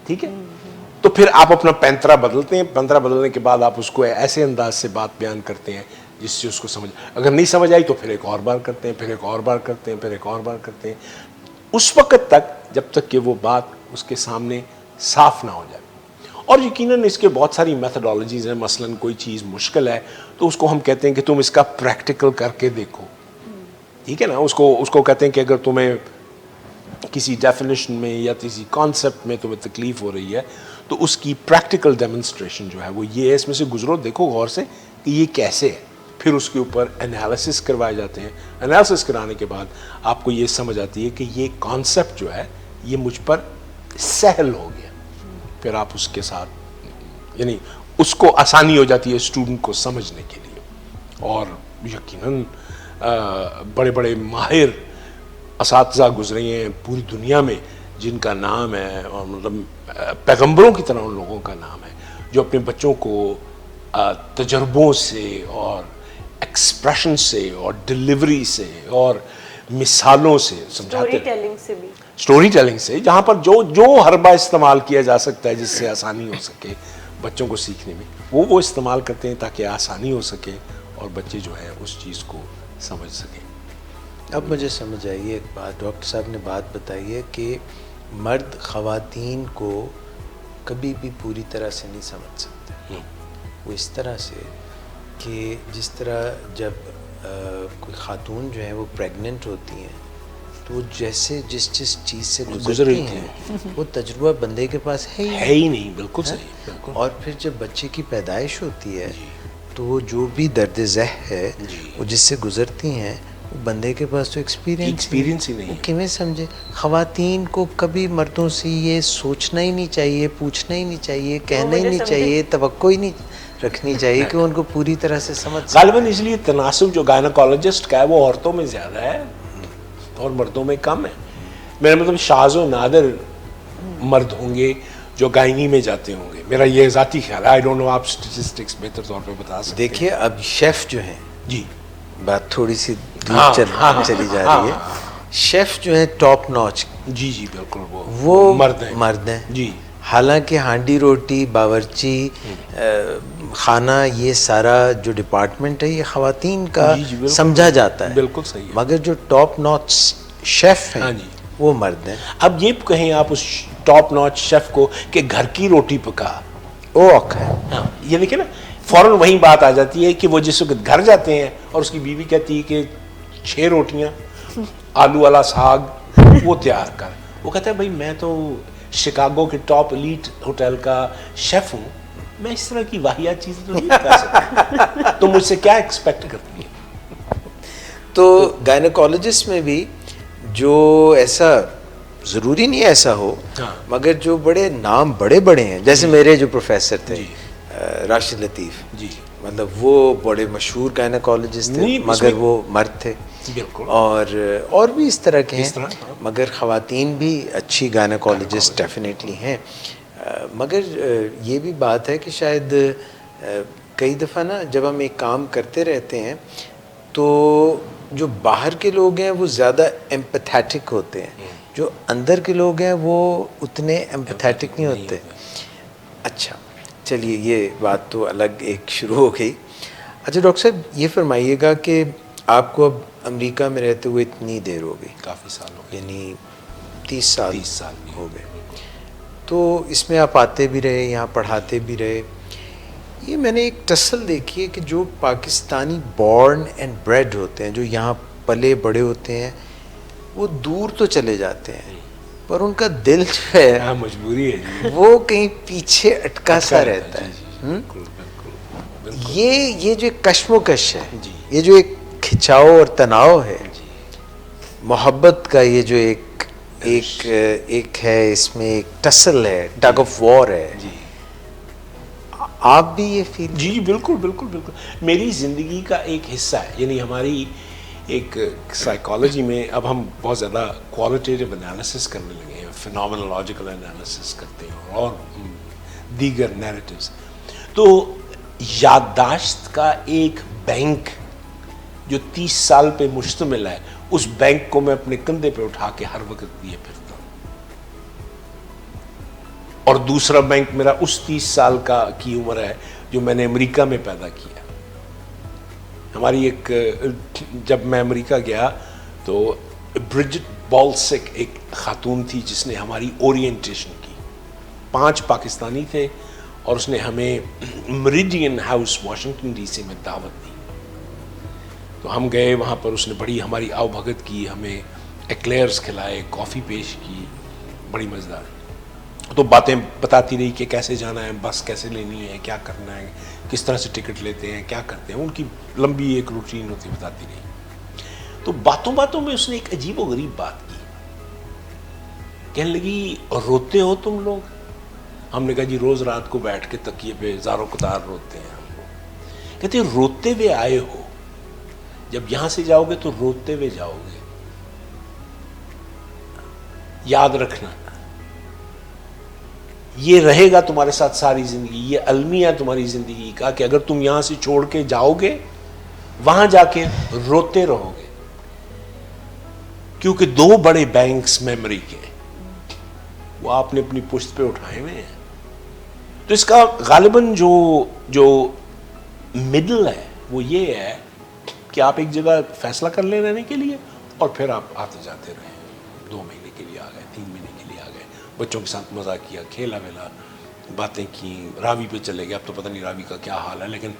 ٹھیک ہے. تو پھر آپ اپنا پینترا بدلتے ہیں. پینترا بدلنے کے بعد آپ اس کو ایسے انداز سے بات بیان کرتے ہیں جس سے اس کو سمجھ، اگر نہیں سمجھ آئی تو پھر ایک اور بار کرتے ہیں، پھر ایک اور بار کرتے ہیں، پھر ایک اور بار کرتے ہیں، اس وقت تک جب تک کہ وہ بات اس کے سامنے صاف نہ ہو جائے. اور یقیناً اس کے بہت ساری میتھڈالوجیز ہیں. مثلاً کوئی چیز مشکل ہے تو اس کو ہم کہتے ہیں کہ تم اس کا پریکٹیکل کر کے دیکھو. ٹھیک ہے نا. اس کو کہتے ہیں کہ اگر تمہیں کسی ڈیفینیشن میں یا کسی کانسیپٹ میں تمہیں تکلیف ہو رہی ہے تو اس کی پریکٹیکل ڈیمونسٹریشن جو ہے وہ یہ ہے، اس میں سے گزرو، دیکھو غور سے کہ یہ کیسے ہے. پھر اس کے اوپر انالیسس کروائے جاتے ہیں. انالیسس کرانے کے بعد آپ کو یہ سمجھ آتی ہے کہ یہ کانسیپٹ جو ہے یہ مجھ پر سہل ہو گیا. پھر آپ اس کے ساتھ یعنی اس کو آسانی ہو جاتی ہے اسٹوڈنٹ کو سمجھنے کے لیے. اور یقیناً بڑے بڑے ماہر اساتذہ گزرے ہیں پوری دنیا میں جن کا نام ہے، اور مطلب پیغمبروں کی طرح ان لوگوں کا نام ہے جو اپنے بچوں کو تجربوں سے اور ایکسپریشن سے اور ڈیلیوری سے اور مثالوں سے سمجھاتے ہیں. اسٹوری ٹیلنگ سے جہاں پر جو حربہ استعمال کیا جا سکتا ہے جس سے آسانی ہو سکے بچوں کو سیکھنے میں، وہ استعمال کرتے ہیں تاکہ آسانی ہو سکے اور بچے جو ہیں اس چیز کو سمجھ سکیں. اب مجھے سمجھ آئی ایک بات، ڈاکٹر صاحب نے بات بتائی ہے کہ مرد خواتین کو کبھی بھی پوری طرح سے نہیں سمجھ سکتے. وہ اس طرح سے کہ جس طرح جب کوئی خاتون جو ہیں وہ پریگننٹ ہوتی ہیں تو وہ جیسے جس چیز سے گزرتی ہیں وہ تجربہ بندے کے پاس ہے ہی نہیں. بالکل صحیح. بالکل. اور پھر جب بچے کی پیدائش ہوتی ہے تو وہ جو بھی درد ذہ ہے وہ جس سے گزرتی ہیں وہ بندے کے پاس تو ایکسپیرینس ہی نہیں. وہ کیویں سمجھے. خواتین کو کبھی مردوں سے یہ سوچنا ہی نہیں چاہیے، پوچھنا ہی نہیں چاہیے، کہنا ہی نہیں چاہیے، توقع ہی نہیں رکھنی چاہیے کہ ان کو پوری طرح سے سمجھ. غالباً اس لیے تناسب جو گائناکالوجسٹ کا ہے وہ عورتوں میں زیادہ ہے اور مردوں میں کم ہے. میرا مطلب شاذ و نادر مرد ہوں گے جو گائنی میں جاتے ہوں گے، میرا یہ ذاتی خیال ہے. آئی ڈونٹ نو، آپ اسٹیٹسٹکس بہتر طور پہ بتا سکتے ہیں. دیکھیے اب شیف جو ہیں، جی بات تھوڑی سی دور چلی جا رہی ہے. شیف جو ہیں ٹاپ نوچ، جی جی بالکل وہ مرد ہیں. جی حالانکہ ہانڈی روٹی، باورچی خانہ، یہ سارا جو ڈپارٹمنٹ ہے یہ خواتین کا سمجھا جاتا ہے. بالکل صحیح ہے. مگر جو ٹاپ نوچ شیف ہیں وہ مرد ہیں. اب یہ کہیں آپ اس ٹاپ نوچ شیف کو کہ گھر کی روٹی پکا، وہ اوکھ ہے. یہ دیکھیں نا فوراً وہی بات آ جاتی ہے کہ وہ جس وقت گھر جاتے ہیں اور اس کی بیوی کہتی ہے کہ 6 روٹیاں، آلو والا ساگ وہ تیار کر. وہ کہتا ہے بھائی میں تو شکاگو کے ٹاپ ایلیٹ ہوٹل کا شیف ہوں، میں اس طرح کی واحد چیزیں تو نہیں بتا سکتا. تو مجھ سے کیا ایکسپیکٹ کرتی ہے. تو گائنیکالوجسٹ میں بھی جو ایسا ضروری نہیں ایسا ہو، مگر جو بڑے نام بڑے ہیں، جیسے میرے جو پروفیسر تھے راشد لطیف، مطلب وہ بڑے مشہور گائنیکالوجسٹ تھے مگر وہ مرد تھے. اور بھی اس طرح کے ہیں، مگر خواتین بھی اچھی گائنیکالوجسٹ ڈیفینیٹلی ہیں. مگر یہ بھی بات ہے کہ شاید کئی دفعہ نا جب ہم ایک کام کرتے رہتے ہیں تو جو باہر کے لوگ ہیں وہ زیادہ ایمپیتھیٹک ہوتے ہیں، جو اندر کے لوگ ہیں وہ اتنے ایمپیتھیٹک نہیں ہوتے. اچھا چلیے یہ بات تو الگ ایک شروع ہو گئی. اچھا ڈاکٹر صاحب یہ فرمائیے گا کہ آپ کو اب امریکہ میں رہتے ہوئے اتنی دیر ہو گئی، کافی سال ہو گئے، یعنی 30 سال ہو گئے. تو اس میں آپ آتے بھی رہے، یہاں پڑھاتے بھی رہے. یہ میں نے ایک ٹسل دیکھی ہے کہ جو پاکستانی بورن اینڈ بریڈ ہوتے ہیں، جو یہاں پلے بڑے ہوتے ہیں، وہ دور تو چلے جاتے ہیں پر ان کا دل جو ہے مجبوری ہے وہ کہیں پیچھے اٹکا سا رہتا ہے. یہ جو ایک کشمکش ہے، یہ جو ایک کھچاؤ اور تناؤ ہے، محبت کا یہ جو ایک ہے، اس میں ایک ٹسل ہے، ٹگ آف وار ہے. آپ بھی یہ فیل؟ جی بالکل بالکل بالکل. میری زندگی کا ایک حصہ ہے. یعنی ہماری ایک سائیکالوجی میں اب ہم بہت زیادہ کوالٹیٹیو انالیسس کرنے لگے ہیں، فینومینولوجیکل انالیسس کرتے ہیں اور دیگر نیریٹیوز. تو یادداشت کا ایک بینک جو 30 سال پہ مشتمل ہے، اس بینک کو میں اپنے کندھے پہ اٹھا کے ہر وقت لیے پھرتا ہوں. اور دوسرا بینک میرا اس 30 سال کی عمر ہے جو میں نے امریکہ میں پیدا کیا. ہماری ایک جب میں امریکہ گیا تو برجٹ بالسک ایک خاتون تھی جس نے ہماری اورینٹیشن کی. 5 پاکستانی تھے اور اس نے ہمیں مریڈین ہاؤس واشنگٹن ڈی سی میں دعوت دی. تو ہم گئے وہاں پر، اس نے بڑی ہماری آؤ بھگت کی، ہمیں ایکلیئرز کھلائے، کافی پیش کی، بڑی مزیدار. تو باتیں بتاتی رہی کہ کیسے جانا ہے، بس کیسے لینی ہے، کیا کرنا ہے، کس طرح سے ٹکٹ لیتے ہیں، کیا کرتے ہیں. ان کی لمبی ایک روٹین ہوتی بتاتی رہی. تو باتوں باتوں میں اس نے ایک عجیب و غریب بات کی. کہنے لگی روتے ہو تم لوگ؟ ہم نے کہا جی روز رات کو بیٹھ کے تکیے پہ زاروں قطار روتے ہیں ہم لوگ. کہتے روتے ہوئے آئے ہو، جب یہاں سے جاؤ گے تو روتے ہوئے جاؤ گے. یاد رکھنا یہ رہے گا تمہارے ساتھ ساری زندگی. یہ المیہ تمہاری زندگی کا کہ اگر تم یہاں سے چھوڑ کے جاؤ گے وہاں جا کے روتے رہو گے. کیونکہ 2 بڑے بینکس میموری کے وہ آپ نے اپنی پشت پہ اٹھائے ہوئے ہیں. تو اس کا غالباً جو مڈل ہے وہ یہ ہے کہ آپ ایک جگہ فیصلہ کر لیں رہنے کے لیے اور پھر آپ آتے جاتے رہے, 2 مہینے کے لیے آ گئے, 3 مہینے کے لیے آ گئے, بچوں کے ساتھ مزہ کیا, کھیلا ویلا, باتیں کی, راوی پہ چلے گئے. اب تو پتہ نہیں راوی کا کیا حال ہے, لیکن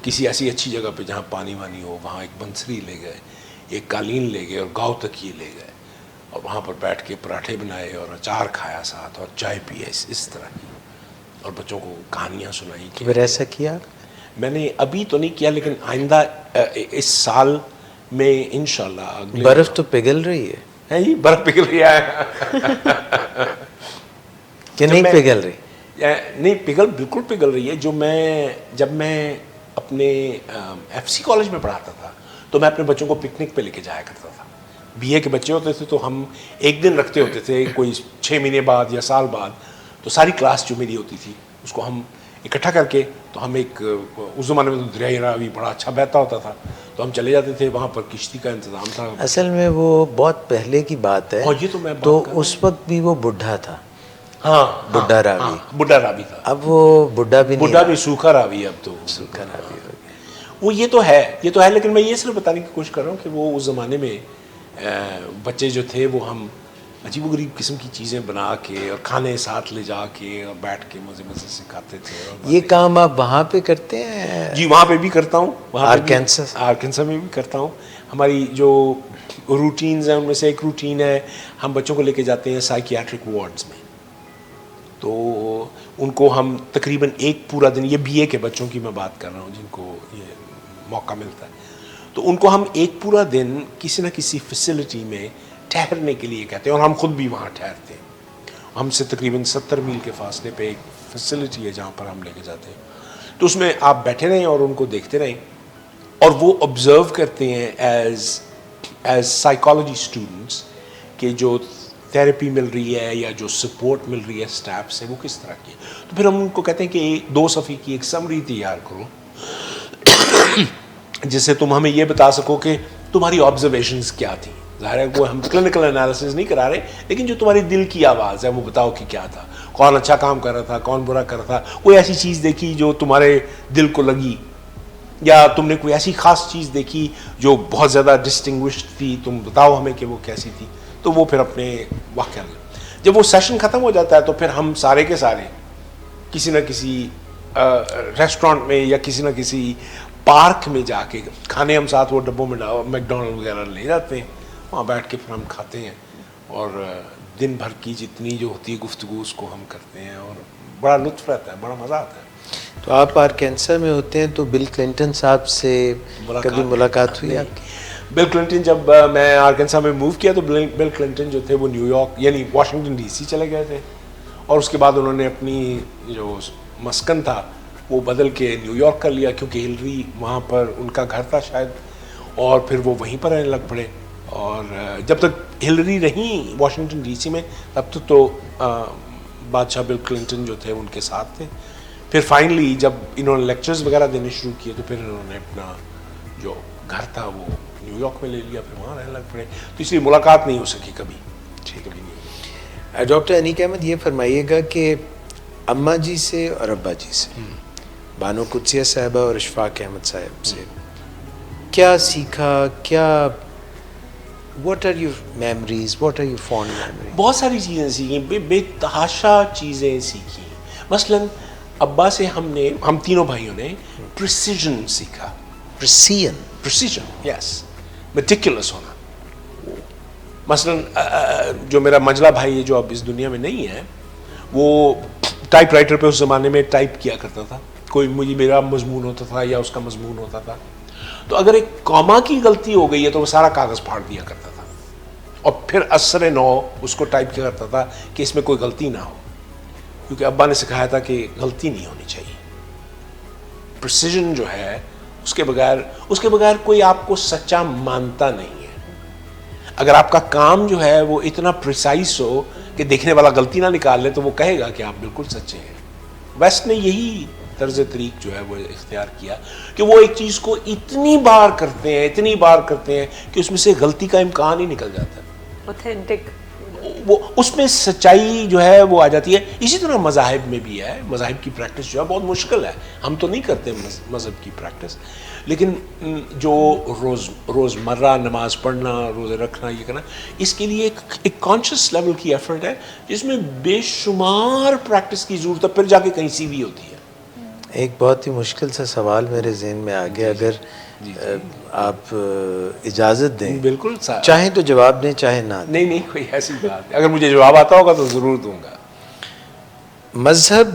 کسی ایسی اچھی جگہ پہ جہاں پانی وانی ہو, وہاں ایک بنسری لے گئے, ایک قالین لے گئے اور گاؤں تک یہ لے گئے, اور وہاں پر بیٹھ کے پراٹھے بنائے اور اچار کھایا ساتھ اور چائے پی, اس طرح کی, اور بچوں کو کہانیاں سنائی. پھر ایسا کیا میں نے ابھی تو نہیں کیا, لیکن آئندہ اس سال میں انشاءاللہ. برف تو پگھل رہی ہے جی, برف پگھل رہی ہے کہ نہیں پگھل رہی؟ نہیں, بالکل پگھل رہی ہے. جب میں اپنے ایف سی کالج میں پڑھاتا تھا تو میں اپنے بچوں کو پکنک پہ لے کے جایا کرتا تھا. بی اے کے بچے ہوتے تھے تو ہم ایک دن رکھتے ہوتے تھے, کوئی 6 مہینے بعد یا سال بعد, تو ساری کلاس جو میری ہوتی تھی اس کو ہم اکٹھا کر کے, تو ہم ایک, اس زمانے میں تو دریائے راوی بڑا اچھا بہتا ہوتا تھا, تو ہم چلے جاتے تھے, وہاں پر کشتی کا انتظام تھا. اصل میں وہ بہت پہلے کی بات ہے, اور یہ تو میں تو اس وقت بھی وہ بڈھا تھا. ہاں, بڈھا راوی, بڈھا راوی تھا. اب وہ بڈھا بھی سوکھا راوی, اب تو سوکھا راوی ہو گیا. وہ یہ تو ہے, لیکن میں یہ صرف بتانے کی کوشش کر رہا ہوں کہ وہ اس زمانے میں بچے جو تھے وہ ہم عجیب و غریب قسم کی چیزیں بنا کے اور کھانے ساتھ لے جا کے اور بیٹھ کے مزے سے کھاتے تھے. یہ کام آپ وہاں پہ کرتے ہیں؟ جی, وہاں پہ بھی کرتا ہوں, آرکینسا میں بھی کرتا ہوں. ہماری جو روٹینز ہیں ان میں سے ایک روٹین ہے, ہم بچوں کو لے کے جاتے ہیں سائیکیاٹرک وارڈز میں. تو ان کو ہم تقریباً ایک پورا دن, یہ بی اے کے بچوں کی میں بات کر رہا ہوں جن کو یہ موقع ملتا ہے, تو ان کو ہم ایک پورا دن کسی نہ کسی فیسلٹی میں ٹھہرنے کے لیے کہتے ہیں, اور ہم خود بھی وہاں ٹھہرتے ہیں. ہم سے تقریباً 70 میل کے فاصلے پہ ایک فیسلٹی ہے جہاں پر ہم لے کے جاتے ہیں. تو اس میں آپ بیٹھے رہیں اور ان کو دیکھتے رہیں, اور وہ آبزرو کرتے ہیں ایز سائیکالوجی اسٹوڈنٹس کہ جو تھیراپی مل رہی ہے یا جو سپورٹ مل رہی ہے اسٹاف سے وہ کس طرح کی ہے. تو پھر ہم ان کو کہتے ہیں کہ 2 صفحے کی ایک سمری تیار کرو جس سے تم ہمیں یہ بتا سکو کہ تمہاری آبزرویشنز کیا تھیں. ظاہر ہے وہ ہم کلینکل انالیسز نہیں کرا رہے, لیکن جو تمہاری دل کی آواز ہے وہ بتاؤ کہ کیا تھا, کون اچھا کام کر رہا تھا, کون برا کر رہا تھا, کوئی ایسی چیز دیکھی جو تمہارے دل کو لگی, یا تم نے کوئی ایسی خاص چیز دیکھی جو بہت زیادہ ڈسٹنگوشڈ تھی, تم بتاؤ ہمیں کہ وہ کیسی تھی. تو وہ پھر اپنے واقعہ لیں. جب وہ سیشن ختم ہو جاتا ہے تو پھر ہم سارے کے سارے کسی نہ کسی ریسٹورانٹ میں یا کسی نہ کسی پارک میں جا کے کھانے ہم ساتھ وہ ڈبوں میں میک ڈونلڈ وغیرہ لے جاتے ہیں, وہاں بیٹھ کے پھر ہم کھاتے ہیں, اور دن بھر کی جتنی جو ہوتی ہے گفتگو اس کو ہم کرتے ہیں, اور بڑا لطف رہتا ہے, بڑا مزہ آتا ہے. تو آپ آرکینسا میں ہوتے ہیں, تو بل کلنٹن صاحب سے کبھی ملاقات ہوئی آپ کی؟ بل کلنٹن, جب میں آرکینسا میں موو کیا تو بل کلنٹن جو تھے وہ نیو یارک یعنی واشنگٹن ڈی سی چلے گئے تھے, اور اس کے بعد انہوں نے اپنی جو مسکن تھا وہ بدل کے نیو یارک کر لیا, کیونکہ ہلری وہاں پر ان کا گھر تھا شاید, اور پھر وہ وہیں پر رہنے لگ پڑے. اور جب تک ہلری رہیں واشنگٹن ڈی سی میں تب تک تو بادشاہ بل کلنٹن جو تھے ان کے ساتھ تھے. پھر فائنلی جب انہوں نے لیکچرز وغیرہ دینے شروع کیے تو پھر انہوں نے اپنا جو گھر تھا وہ نیو یارک میں لے لیا, پھر وہاں رہنے لگ پڑے. تو اس لیے ملاقات نہیں ہو سکی کبھی. کبھی نہیں. ڈاکٹر انیک احمد, یہ فرمائیے گا کہ اماں جی سے اور ابا جی سے, بانو قدسیہ صاحبہ اور اشفاق احمد صاحب سے کیا سیکھا, کیا what are your memories, what are your fond memories? بہت ساری چیزیں سیکھیں, بے تحاشا چیزیں سیکھیں. مثلاً ابا سے ہم تینوں بھائیوں نے پریسیجن سیکھا. پریسیجن, یس, میٹیکولس ہونا. مثلاً جو میرا منجلا بھائی ہے جو اب اس دنیا میں نہیں ہے, وہ ٹائپ رائٹر پہ اس زمانے میں ٹائپ کیا کرتا تھا. کوئی میرا مضمون ہوتا تھا یا اس کا مضمون ہوتا تھا, تو اگر ایک کاما کی غلطی ہو گئی ہے تو وہ سارا کاغذ پھاڑ دیا کرتا تھا, اور پھر اثر نو اس کو ٹائپ کیا کرتا تھا کہ اس میں کوئی غلطی نہ ہو, کیونکہ ابا نے سکھایا تھا کہ غلطی نہیں ہونی چاہیے. پریسیجن جو ہے اس کے بغیر کوئی آپ کو سچا مانتا نہیں ہے. اگر آپ کا کام جو ہے وہ اتنا پریسائز ہو کہ دیکھنے والا غلطی نہ نکال لے تو وہ کہے گا کہ آپ بالکل سچے ہیں. ویسٹ نے یہی طرز طریق جو ہے وہ اختیار کیا کہ وہ ایک چیز کو اتنی بار کرتے ہیں کہ اس میں سے غلطی کا امکان ہی نکل جاتا ہے. وہ اس میں سچائی جو ہے وہ آ جاتی ہے. اسی طرح مذاہب میں بھی ہے, مذاہب کی پریکٹس جو ہے بہت مشکل ہے, ہم تو نہیں کرتے مذہب کی پریکٹس, لیکن جو روزمرہ نماز پڑھنا, روزے رکھنا, یہ کرنا, اس کے لیے ایک کانشیس لیول کی ایفرٹ ہے جس میں بے شمار پریکٹس کی ضرورت ہے, پھر جا کے کہیں سیوی ہوتی ہے. ایک بہت ہی مشکل سا سوال میرے ذہن میں آ گیا, اگر آپ اجازت دیں. بالکل, چاہیں تو جواب دیں, چاہے نہ دیں. نہیں کوئی ایسی بات, اگر مجھے جواب آتا ہوگا تو ضرور دوں گا. مذہب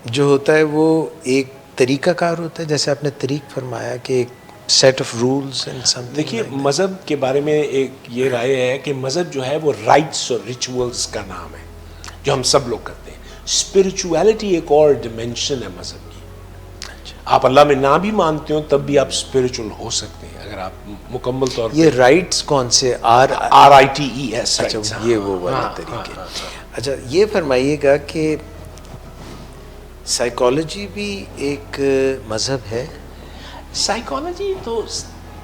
جو ہوتا ہے وہ ایک طریقہ کار ہوتا ہے, جیسے آپ نے طریق فرمایا کہ ایک set of rules and something. دیکھیے, مذہب کے بارے میں ایک یہ رائے ہے کہ مذہب جو ہے وہ رائٹس اور ریچولز کا نام ہے جو ہم سب لوگ کرتے ہیں. اسپرچویلٹی ایک اور ڈیمینشن ہے مذہب کی. آپ اللہ میں نہ بھی مانتے ہو تب بھی آپ اسپرچل ہو سکتے ہیں اگر آپ مکمل طور پر. یہ رائٹس کون سے؟ RITES. اچھا, یہ وہ والے طریقے. اچھا, یہ فرمائیے گا کہ سائیکالوجی بھی ایک مذہب ہے؟ سائیکالوجی تو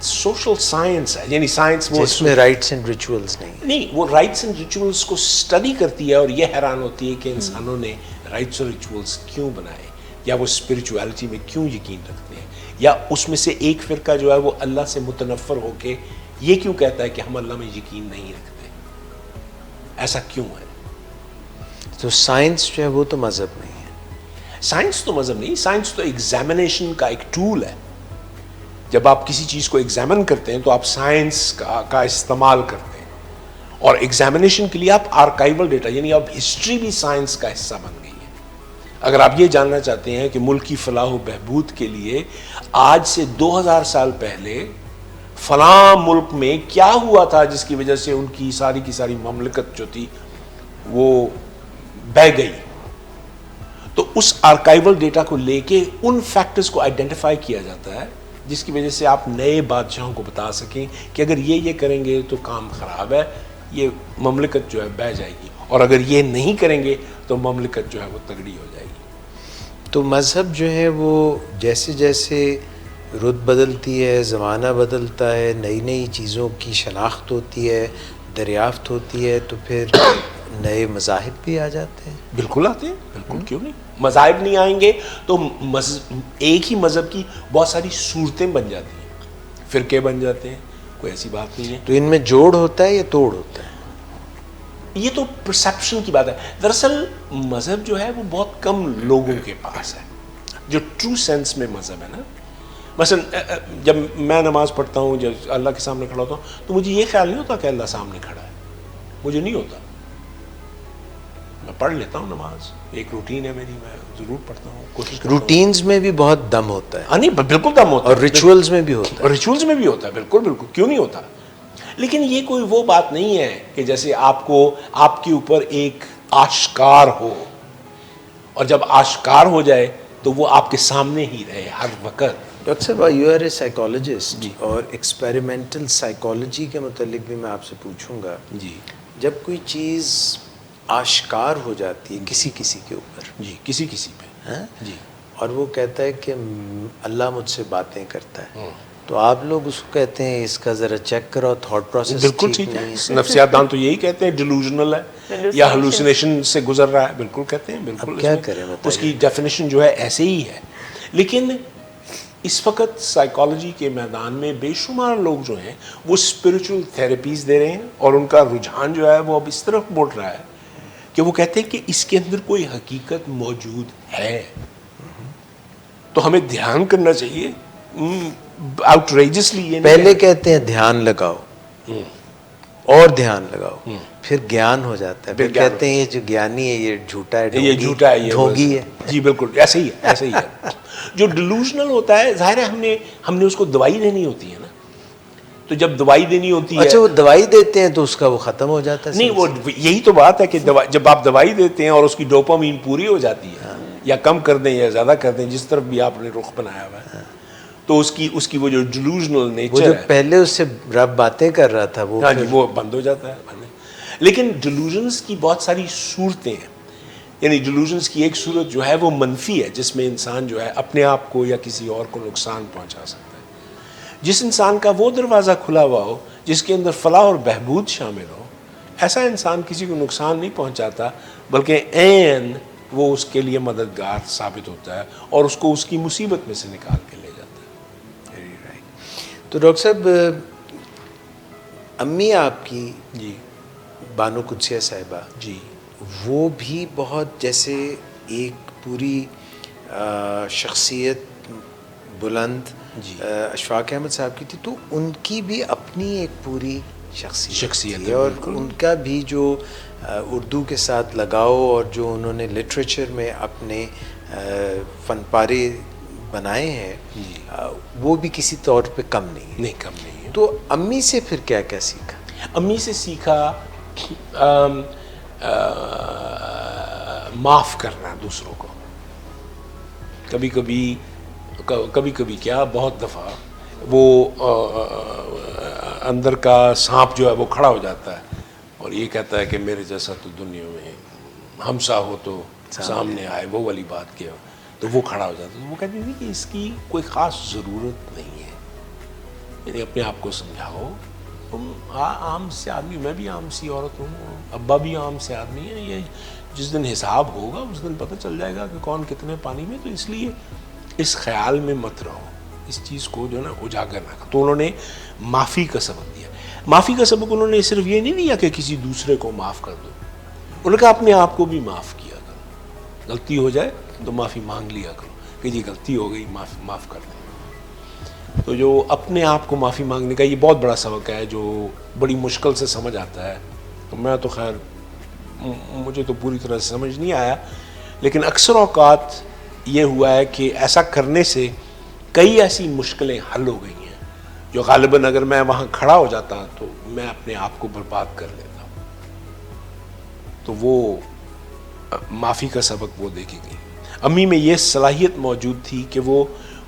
سوشل سائنس ہے, یعنی سائنس وہ اس میں رائٹس اینڈ ریچولز نہیں, وہ رائٹس اینڈ ریچولز کو اسٹڈی کرتی ہے اور یہ حیران ہوتی ہے کہ انسانوں نے رائٹس اور ریچولز کیوں بنائے, یا وہ اسپرچویلٹی میں کیوں یقین رکھتے ہیں, یا اس میں سے ایک فرقہ جو ہے وہ اللہ سے متنفر ہو کے یہ کیوں کہتا ہے کہ ہم اللہ میں یقین نہیں رکھتے, ایسا کیوں ہے؟ تو سائنس جو ہے وہ تو مذہب نہیں ہے. سائنس تو مذہب نہیں, سائنس تو ایگزامینیشن کا ایک ٹول ہے. جب آپ کسی چیز کو ایگزامن کرتے ہیں تو آپ سائنس کا استعمال کرتے ہیں, اور ایگزامینیشن کے لیے آپ آرکائیول ڈیٹا, یعنی اب ہسٹری بھی سائنس کا حصہ بن گئی ہے. اگر آپ یہ جاننا چاہتے ہیں کہ ملک کی فلاح و بہبود کے لیے آج سے 2000 سال پہلے فلاں ملک میں کیا ہوا تھا جس کی وجہ سے ان کی ساری مملکت جو تھی وہ بہہ گئی, تو اس آرکائیول ڈیٹا کو لے کے ان فیکٹرز کو آئیڈینٹیفائی کیا جاتا ہے جس کی وجہ سے آپ نئے بادشاہوں کو بتا سکیں کہ اگر یہ کریں گے تو کام خراب ہے, یہ مملکت جو ہے بہہ جائے گی, اور اگر یہ نہیں کریں گے تو مملکت جو ہے وہ تگڑی ہو جائے گی. تو مذہب جو ہے وہ جیسے جیسے رت بدلتی ہے, زمانہ بدلتا ہے, نئی چیزوں کی شناخت ہوتی ہے, دریافت ہوتی ہے, تو پھر نئے مذاہب بھی آ جاتے ہیں. بالکل آتے ہیں, بالکل, کیوں نہیں. مذاہب نہیں آئیں گے تو ایک ہی مذہب کی بہت ساری صورتیں بن جاتی ہیں, فرقے بن جاتے ہیں, کوئی ایسی بات نہیں ہے. تو ان میں جوڑ ہوتا ہے یا توڑ ہوتا ہے؟ یہ تو پرسیپشن کی بات ہے. دراصل مذہب جو ہے وہ بہت کم لوگوں کے پاس ہے جو ٹرو سینس میں مذہب ہے نا. مثلا جب میں نماز پڑھتا ہوں, جب اللہ کے سامنے کھڑا ہوتا ہوں, تو مجھے یہ خیال نہیں ہوتا کہ اللہ سامنے کھڑا ہے, مجھے نہیں ہوتا. میں پڑھ لیتا ہوں نماز, ایک روٹین ہے میری, میں ضرور پڑھتا ہوں, کوشش کرتا ہوں. روٹینز میں بھی بہت دم ہوتا ہے. نہیں, بالکل دم ہوتا ہے. اور ریچولز میں بھی ہوتا ہے. اور ریچولز میں بھی ہوتا ہے, بالکل, کیوں نہیں ہوتا. لیکن یہ کوئی وہ بات نہیں ہے کہ جیسے آپ کے اوپر ایک آشکار ہو, اور جب آشکار ہو جائے تو وہ آپ کے سامنے ہی رہے ہر وقت. ڈاکٹر صاحب, یو آر اے سائیکالوجسٹ, اور ایکسپیریمنٹل سائیکالوجی کے متعلق بھی میں آپ سے پوچھوں گا. جی, جب کوئی چیز آشکار ہو جاتی ہے کسی کے اوپر, جی, کسی پہ, جی, اور وہ کہتا ہے کہ اللہ مجھ سے باتیں کرتا ہے, تو آپ لوگ اس کو کہتے ہیں اس کا ذرا چیک کرو, تھاٹ پروسیس بالکل ٹھیک ہے. نفسیات دان تو یہی کہتے ہیں ڈیلوژنل ہے یا ہلوسینیشن سے گزر رہا ہے, بالکل کہتے ہیں, بالکل. کیا کریں, اس کی ڈیفینیشن جو ہے ایسے ہی ہے. لیکن اس وقت سائیکالوجی کے میدان میں بے شمار لوگ جو ہیں وہ اسپرچل تھراپیز دے رہے ہیں, اور ان کا رجحان جو ہے وہ اب اس طرف بڑھ رہا ہے کہ وہ کہتے ہیں کہ اس کے اندر کوئی حقیقت موجود ہے. تو ہمیں دھیان کرنا چاہیے. آؤٹریجسلی پہلے کہتے ہیں دھیان لگاؤ, اور دھیان لگاؤ, پھر گیان ہو جاتا ہے, پھر کہتے ہیں یہ جو گیانی ہے یہ جھوٹا ہے, یہ جھوٹا ہے, یہ ڈھونگی ہے. جی بالکل ایسے ہی ہے. جو ڈیلوژنل ہوتا ہے, ظاہر ہے ہم نے اس کو دوائی دینی ہوتی ہے نا, تو جب دوائی دینی ہوتی ہے, اچھا وہ دوائی دیتے ہیں تو اس کا وہ ختم ہو جاتا ہے. نہیں, وہ یہی تو بات ہے کہ جب آپ دوائی دیتے ہیں اور اس کی ڈوپامین پوری ہو جاتی ہے, یا کم کر دیں یا زیادہ کر دیں, جس طرف بھی آپ نے رخ بنایا ہوا ہے, تو اس کی وہ جو ڈیلوژنل نیچر ہے, پہلے اس سے رب باتیں کر رہا تھا, وہ بند ہو جاتا ہے. لیکن ڈیلوژنس کی بہت ساری صورتیں ہیں, یعنی ڈیلوژنس کی ایک صورت جو ہے وہ منفی ہے, جس میں انسان جو ہے اپنے آپ کو یا کسی اور کو نقصان پہنچا سکتا ہے. جس انسان کا وہ دروازہ کھلا ہوا ہو جس کے اندر فلاح اور بہبود شامل ہو, ایسا انسان کسی کو نقصان نہیں پہنچاتا بلکہ عین وہ اس کے لیے مددگار ثابت ہوتا ہے اور اس کو اس کی مصیبت میں سے نکال کے لے جاتا ہے. Very right. تو ڈاکٹر صاحب امی آپ کی جی بانو قدسیہ صاحبہ جی وہ بھی بہت جیسے ایک پوری شخصیت بلند جی. اشفاق احمد صاحب کی تھی, تو ان کی بھی اپنی ایک پوری شخصیت ہے, اور بالکل. ان کا بھی جو اردو کے ساتھ لگاؤ اور جو انہوں نے لٹریچر میں اپنے فن پارے بنائے ہیں وہ بھی کسی طور پہ کم نہیں ہے. نہیں, کم نہیں ہے. تو امی سے پھر کیا کیا سیکھا؟ امی سے سیکھا معاف کرنا دوسروں کو. کبھی کبھی کیا بہت دفعہ وہ اندر کا سانپ جو ہے وہ کھڑا ہو جاتا ہے اور یہ کہتا ہے کہ میرے جیسا تو دنیا میں ہمسا ہو تو سامنے آئے, وہ والی بات کیا, تو وہ کھڑا ہو جاتا ہے. تو وہ کہتی تھی کہ اس کی کوئی خاص ضرورت نہیں ہے, یعنی اپنے آپ کو سمجھاؤ, تم عام سے آدمی, میں بھی عام سی عورت ہوں, ابا بھی عام سے آدمی ہے, یہ جس دن حساب ہوگا اس دن پتہ چل جائے گا کہ کون کتنے پانی میں. تو اس لیے اس خیال میں مت رہو, اس چیز کو جو ہے نا اجاگر رکھا. تو انہوں نے معافی کا سبق دیا. معافی کا سبق انہوں نے صرف یہ نہیں دیا کہ کسی دوسرے کو معاف کر دو, انہوں نے کہا اپنے آپ کو بھی معاف کیا کرو. غلطی ہو جائے تو معافی مانگ لیا کرو کہ جی غلطی ہو گئی, معاف کر دیں. تو جو اپنے آپ کو معافی مانگنے کا یہ بہت بڑا سبق ہے جو بڑی مشکل سے سمجھ آتا ہے. میں تو خیر مجھے تو پوری طرح سے سمجھ نہیں آیا, لیکن اکثر اوقات یہ ہوا ہے کہ ایسا کرنے سے کئی ایسی مشکلیں حل ہو گئی ہیں جو غالباً اگر میں وہاں کھڑا ہو جاتا تو میں اپنے آپ کو برباد کر لیتا. تو وہ معافی کا سبق وہ دے کے گئی. امی میں یہ صلاحیت موجود تھی کہ وہ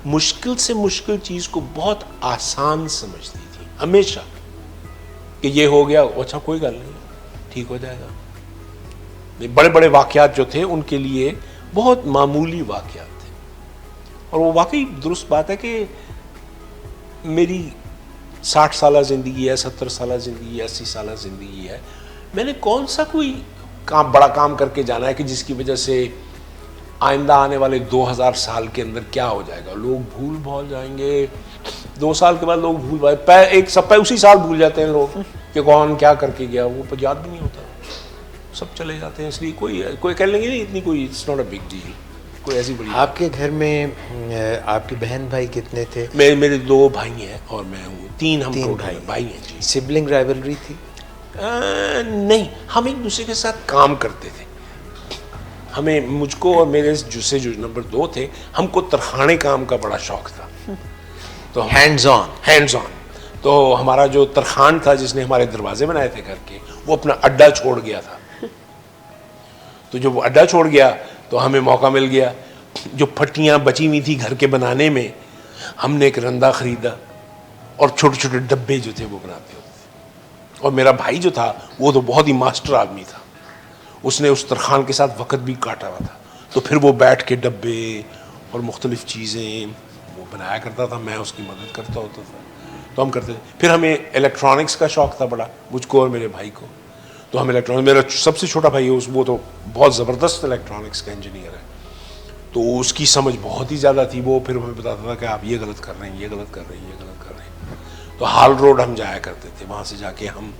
مشکل سے مشکل چیز کو بہت آسان سمجھتی تھی ہمیشہ, کہ یہ ہو گیا اچھا کوئی گل نہیں, ٹھیک ہو جائے گا. بڑے بڑے واقعات جو تھے ان کے لیے بہت معمولی واقعات تھے. اور وہ واقعی درست بات ہے کہ میری 60 سالہ زندگی ہے, 70 سالہ زندگی ہے, 80 سالہ زندگی ہے, میں نے کون سا کوئی بڑا کام کر کے جانا ہے کہ جس کی وجہ سے آئندہ آنے والے 2000 سال کے اندر کیا ہو جائے گا. لوگ بھول جائیں گے, 2 سال کے بعد لوگ بھول جائیں, ایک سب اسی سال بھول جاتے ہیں لوگ کہ کون کیا کر کے گیا, وہ یاد بھی نہیں ہوتا, سب چلے جاتے ہیں. اس لیے کوئی کہہ لیں گے نہیں اتنی کوئی it's not a big deal, کوئی ایسی بڑی. آپ کے گھر میں آپ کے بہن بھائی کتنے تھے؟ میرے 2 بھائی ہیں اور میں ہوں, 3 ہم بھائی ہیں. جی. سبلنگ رائیولری تھی؟ نہیں, ہم ایک دوسرے کے ساتھ کام کرتے تھے. مجھ کو اور میرے جو نمبر 2 تھے, ہم کو ترخانے کام کا بڑا شوق تھا. تو ہینڈز آن. تو ہمارا جو ترخان تھا جس نے ہمارے دروازے بنائے تھے گھر کے, وہ اپنا اڈا چھوڑ گیا تھا. تو جب وہ اڈا چھوڑ گیا تو ہمیں موقع مل گیا. جو پھٹیاں بچی ہوئی تھی گھر کے بنانے میں, ہم نے ایک رندہ خریدا اور چھوٹے چھوٹے ڈبے جو تھے وہ بناتے ہوتے تھے. اور میرا بھائی جو تھا وہ تو بہت ہی ماسٹر آدمی تھا, اس نے اس ترخان کے ساتھ وقت بھی کاٹا ہوا تھا. تو پھر وہ بیٹھ کے ڈبے اور مختلف چیزیں وہ بنایا کرتا تھا, میں اس کی مدد کرتا ہوتا تھا. تو ہم کرتے تھے. پھر ہمیں الیکٹرانکس کا شوق تھا بڑا, مجھ کو اور میرے بھائی کو. تو ہم الیکٹرانکس, میرا سب سے چھوٹا بھائی ہے وہ تو بہت زبردست الیکٹرانکس کا انجینئر ہے, تو اس کی سمجھ بہت ہی زیادہ تھی. وہ پھر ہمیں بتاتا تھا کہ آپ یہ غلط کر رہے ہیں, یہ غلط کر رہے ہیں, یہ غلط کر رہے ہیں. تو ہال روڈ ہم جایا کرتے تھے, وہاں سے جا کے ہم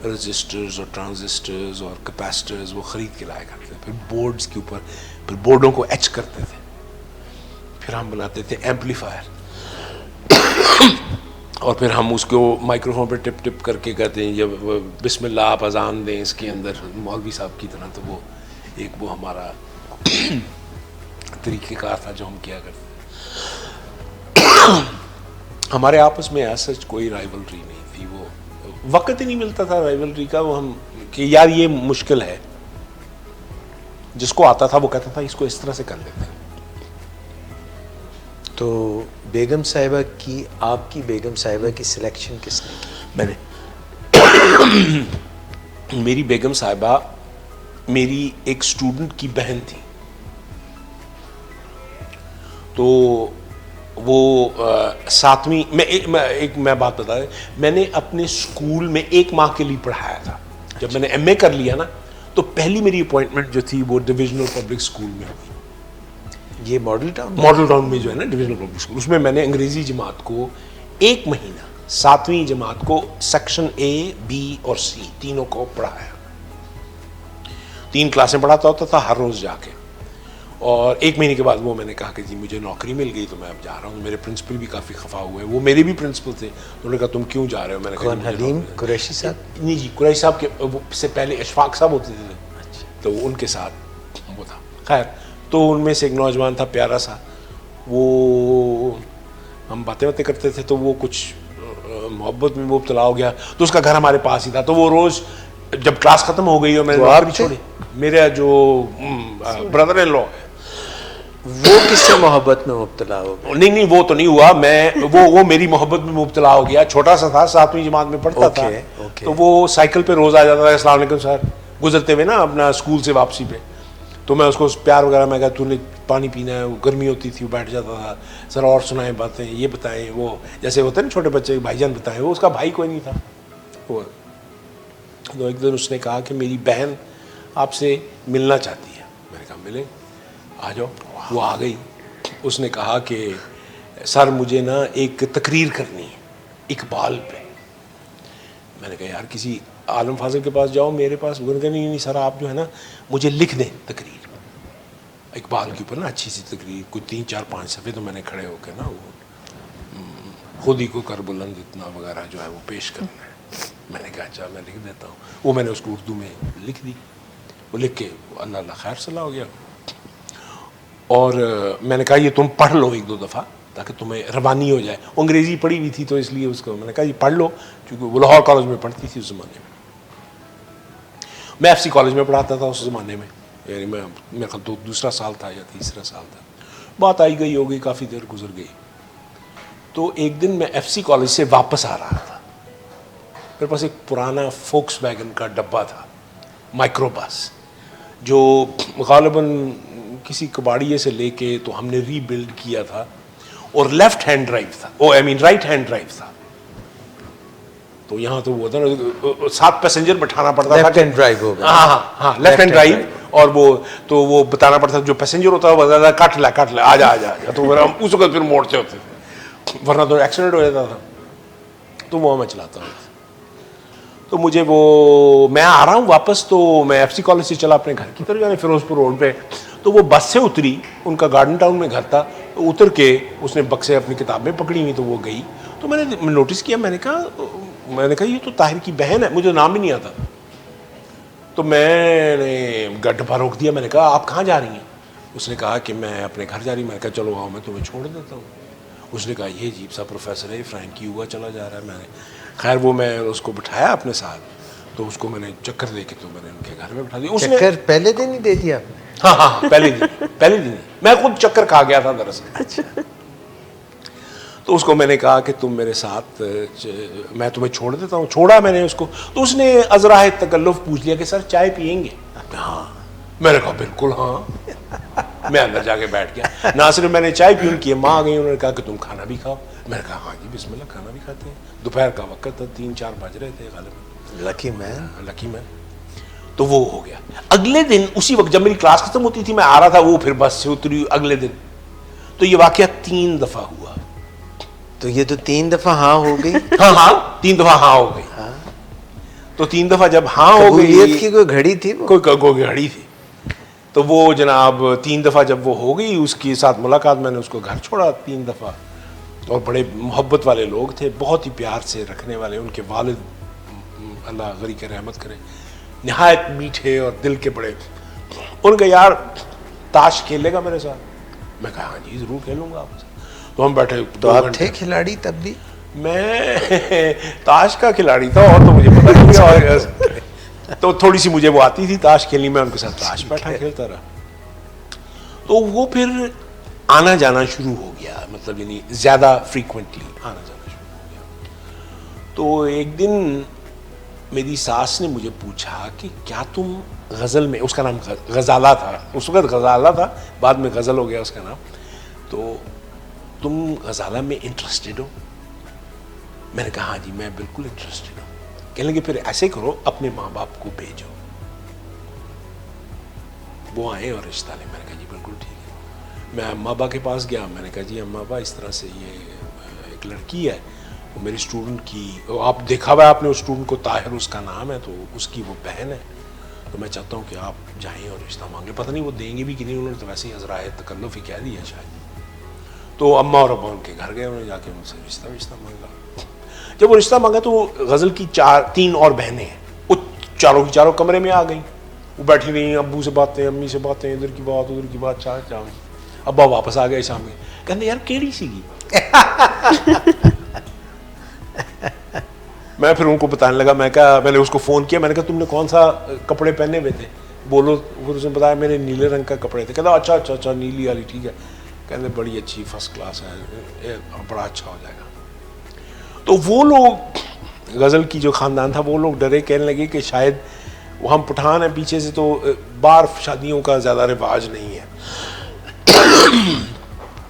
رجسٹرز اور ٹرانزسٹرز اور کیپیسٹرز وہ خرید کے لایا کرتے تھے. پھر بورڈز کے اوپر پھر بورڈوں کو ایچ کرتے تھے, پھر ہم بناتے تھے ایمپلیفائر, اور پھر ہم اس کو مائکرو فون پہ ٹپ ٹپ کر کے کہتے ہیں جب بسم اللہ آپ اذان دیں اس کے اندر مولوی صاحب کی طرح. تو وہ ایک وہ ہمارا طریقہ کار تھا جو ہم کیا کرتے. ہمارے آپس میں ایسا کوئی رائیولری نہیں تھی, وہ وقت ہی نہیں ملتا تھا رائیولری کا. وہ ہم کہ یار یہ مشکل ہے, جس کو آتا تھا وہ کہتا تھا اس کو اس طرح سے کر لیتے ہیں. تو بیگم صاحبہ کی, آپ کی بیگم صاحبہ کی سلیکشن کس نے کی؟ میں نے میری بیگم صاحبہ میری ایک اسٹوڈنٹ کی بہن تھی. تو وہ 7ویں میں بات بتا رہا, میں نے اپنے اسکول میں 1 ماہ کے لیے پڑھایا تھا. جب میں نے ایم اے کر لیا نا تو پہلی میری اپوائنٹمنٹ جو تھی وہ ڈویژنل پبلک اسکول میں ہوئی. یہ ماڈل ٹاؤن ماڈل ٹاؤن میں جو ہے نا ڈویژنل پبلک اسکول, اس میں نے انگریزی جماعت کو 1 مہینہ 7ویں جماعت کو سیکشن اے بی اور سی تینوں کو پڑھایا. 3 کلاسیں پڑھاتا ہوتا تھا ہر روز جا کے. اور 1 مہینے کے بعد وہ میں نے کہا کہ جی مجھے نوکری مل گئی تو میں اب جا رہا ہوں. میرے پرنسپل بھی کافی خفا ہوئے, وہ میرے بھی پرنسپل تھے. انہوں نے کہا تم کیوں جا رہے ہو؟ میں نے کہا کون, حلیم قریشی صاحب؟ نہیں جی, قریشی صاحب کے سے پہلے اشفاق صاحب ہوتے تھے تو ان کے ساتھ وہ تھا. خیر, تو ان میں سے ایک نوجوان تھا پیارا سا, وہ ہم باتیں کرتے تھے تو وہ کچھ محبت میں مبتلا ہو گیا. تو اس کا گھر ہمارے پاس ہی تھا. تو وہ روز جب کلاس ختم ہو گئی اور میں نے نوکری چھوڑی, میرا جو بردر ان لا ہے وہ کس سے محبت میں مبتلا ہو گیا؟ نہیں وہ تو نہیں ہوا, میں وہ میری محبت میں مبتلا ہو گیا. چھوٹا سا تھا, 7ویں جماعت میں پڑھتا تھا. تو وہ سائیکل پہ روز آ جاتا تھا, السلام علیکم سر, گزرتے ہوئے نا اپنا اسکول سے واپسی پہ. تو میں اس کو پیار وغیرہ, میں کہا تو نے پانی پینا ہے, وہ گرمی ہوتی تھی, وہ بیٹھ جاتا تھا, سر اور سنائیں باتیں, یہ بتائیں, وہ جیسے ہوتے ہیں نا چھوٹے بچے بھائی جان بتائیں. وہ اس کا بھائی کوئی نہیں تھا. وہ تو ایک دن اس نے کہا کہ میری بہن آپ سے ملنا چاہتی ہے. میں نے کہا ملیں, آ جاؤ. وہ آ گئی. اس نے کہا کہ سر مجھے نا ایک تقریر کرنی ہے اقبال پہ. میں نے کہا یار کسی عالم فاضل کے پاس جاؤ, میرے پاس. وہ نے کہا نہیں سر آپ جو ہے نا مجھے لکھ دیں تقریر اقبال کے اوپر نا, اچھی سی تقریر, کوئی 3 4 5 صفحے. تو میں نے کھڑے ہو کے نا وہ خود ہی کو کر بلند اتنا وغیرہ جو ہے وہ پیش کرنا ہے. میں نے کہا اچھا میں لکھ دیتا ہوں. وہ میں نے اس کو اردو میں لکھ دی. وہ لکھ کے اللہ اللہ خیر صلاح ہو گیا. اور میں نے کہا یہ تم پڑھ لو 1 2 دفعہ تاکہ تمہیں روانی ہو جائے. وہ انگریزی پڑھی ہوئی تھی تو اس لیے اس کو میں نے کہا یہ پڑھ لو, کیونکہ وہ لاہور کالج میں پڑھتی تھی اس زمانے میں. میں ایف سی کالج میں پڑھاتا تھا اس زمانے میں, یعنی میں میرا خیال دوسرا سال تھا یا تیسرا سال تھا. بات آئی گئی ہو گئی, کافی دیر گزر گئی. تو ایک دن میں ایف سی کالج سے واپس آ رہا تھا. میرے پاس ایک پرانا فوکس ویگن کا ڈبہ تھا, مائکرو بس, جو غالباً کسی کباڑیے سے لے کے تو ہم نے ری بلڈ کیا تھا, اور لیفٹ ہینڈ ڈرائیو تھا, رائٹ ہینڈ ڈرائیو تھا. تو یہاں تو وہ تھا نا 7 پیسنجر بٹھانا پڑتا تھا. لیفٹ ہینڈ ڈرائیو ہوگا. ہاں لیفٹ ہینڈ ڈرائیو. اور وہ بتانا پڑتا تھا جو پیسنجر ہوتا ہے وہ بتاتا کٹ لے آ جا. تو ہم اس وقت پھر موڑتے ہوتے تھے, ورنہ تو ایکسیڈنٹ ہو جاتا تھا. تو وہ میں چلاتا ہوں. تو مجھے میں آ رہا ہوں واپس, تو میں ایف سی کالج سے چلا اپنے گھر کی طرف, یعنی فیروز پور روڈ پہ. تو وہ بس سے اتری, ان کا گارڈن ٹاؤن میں گھر تھا. اتر کے اس نے بکسے اپنی کتابیں پکڑی ہوئی, تو وہ گئی. تو میں نے نوٹس کیا, میں نے کہا یہ تو طاہر کی بہن ہے, مجھے نام ہی نہیں آتا. تو میں نے ڈبہ روک دیا. میں نے کہا آپ کہاں جا رہی ہیں؟ اس نے کہا کہ میں اپنے گھر جا رہی ہوں. میں نے کہا چلو آؤ میں تمہیں چھوڑ دیتا ہوں. اس نے کہا یہ عجیب سا پروفیسر ہے, فرینکی ہوا چلا جا رہا ہے. میں نے خیر وہ میں اس کو بٹھایا اپنے ساتھ, تو اس کو میں نے چکر دے کے تو میں نے ان کے گھر میں بٹھا دیا. چکر پہلے دن ہی دے دیا؟ ہاں پہلے دن میں خود چکر کھا گیا تھا دراصل. تو اس کو میں نے کہا کہ تم میرے ساتھ, میں تمہیں چھوڑ دیتا ہوں. چھوڑا میں نے اس کو. تو اس نے ازراہ تکلف پوچھ لیا کہ سر چائے پئیں گے؟ ہاں. میں نے کہا بالکل ہاں. میں اندر جا کے بیٹھ گیا. نہ صرف میں نے چائے پی, ان کی ماں آ گئی, انہوں نے کہا کہ تم کھانا بھی کھاؤ. میں نے کہا ہاں جی بسم اللہ, کھانا بھی کھاتے ہیں. دوپہر کا وقت تھا, 3 4 بج رہے تھے غالباً. لکی مین. تو وہ ہو گیا. اگلے دن اسی وقت جب میری کلاس ختم ہوتی تھی, میں آ رہا تھا, وہ پھر بس سے اتری اگلے دن. تو یہ واقعہ 3 دفعہ ہوا. تو یہ تو 3 دفعہ ہاں ہو گئی. ہاں 3 دفعہ ہاں ہو گئی. تو 3 دفعہ جب ہاں ہو گئی, قبولیت کی کوئی گھڑی تھی, کوئی گھڑی تھی. تو وہ جناب 3 دفعہ جب وہ ہو گئی, اس کے ساتھ ملاقات, میں نے اس کو گھر چھوڑا 3 دفعہ. اور بڑے محبت والے لوگ تھے, بہت ہی پیار سے رکھنے والے. ان کے والد اللہ غری کے رحمت کرے, نہایت میٹھے اور دل کے بڑے. ان کا یار تاش کھیلے گا میرے ساتھ؟ میں کہا ہاں جی ضرور کھیلوں گا آپ سے. تو ہم بیٹھے. تو آپ تھے کھلاڑی تب بھی؟ میں تاش کا کھلاڑی تھا, اور تو مجھے پتہ نہیں تھا. تو تھوڑی سی مجھے وہ آتی تھی تاش کھیلنی, میں ان کے ساتھ تاش بیٹھا کھیلتا رہا. تو وہ پھر آنا جانا شروع ہو گیا, مطلب یعنی زیادہ فریکوینٹلی آنا جانا شروع ہو گیا. تو ایک دن میری ساس نے مجھے پوچھا کہ کیا تم غزل میں, اس کا نام غزالہ تھا اس وقت, غزالہ تھا, بعد میں غزل ہو گیا اس کا نام, تو تم غزالہ میں انٹرسٹڈ ہو؟ میں نے کہا ہاں جی میں بالکل انٹرسٹڈ ہوں. کہنے لگے پھر ایسے کرو اپنے ماں باپ کو بھیجو, وہ آئے اور رشتہ لیں. میں نے کہا جی بالکل ٹھیک ہے. میں اما ابا کے پاس گیا, میں نے کہا جی اما ابا اس طرح سے یہ ایک لڑکی ہے, وہ میری اسٹوڈنٹ کی, آپ دیکھا ہوا ہے آپ نے اس اسٹوڈنٹ کو, طاہر اس کا نام ہے, تو اس کی وہ بہن ہے, تو میں چاہتا ہوں کہ آپ جائیں اور رشتہ مانگیں. پتہ نہیں وہ دیں گے بھی کہ نہیں, انہوں نے تو ویسے ہی عذرائے تکلف ہی کہہ دیا شاید. تو اما اور ابا ان کے گھر گئے, انہوں نے جا کے ان سے رشتہ مانگا. جب وہ رشتہ مانگا تو وہ غزل کی 3 اور بہنیں ہیں, وہ چاروں کی چاروں کمرے میں آ گئیں, وہ بیٹھی رہی, ابو سے باتیں, امی سے باتیں, ادھر کی بات ادھر کی بات, چار جام. ابا واپس آ گئے شام میں, کہتے یار کیڑی سی گی. میں پھر ان کو بتانے لگا, میں نے اس کو فون کیا, میں نے کہا تم نے کون سا کپڑے پہنے ہوئے تھے, بولو. پھر اس نے بتایا میرے نیلے رنگ کا کپڑے تھے. کہتا اچھا نیلی والی ٹھیک ہے. کہتے بڑی اچھی فرسٹ کلاس ہے, بڑا اچھا ہو جائے گا. تو وہ لوگ غزل کی جو خاندان تھا وہ لوگ ڈرے, کہنے لگے کہ شاید وہ ہم پٹھان ہیں پیچھے سے, تو باہر شادیوں کا زیادہ رواج نہیں ہے.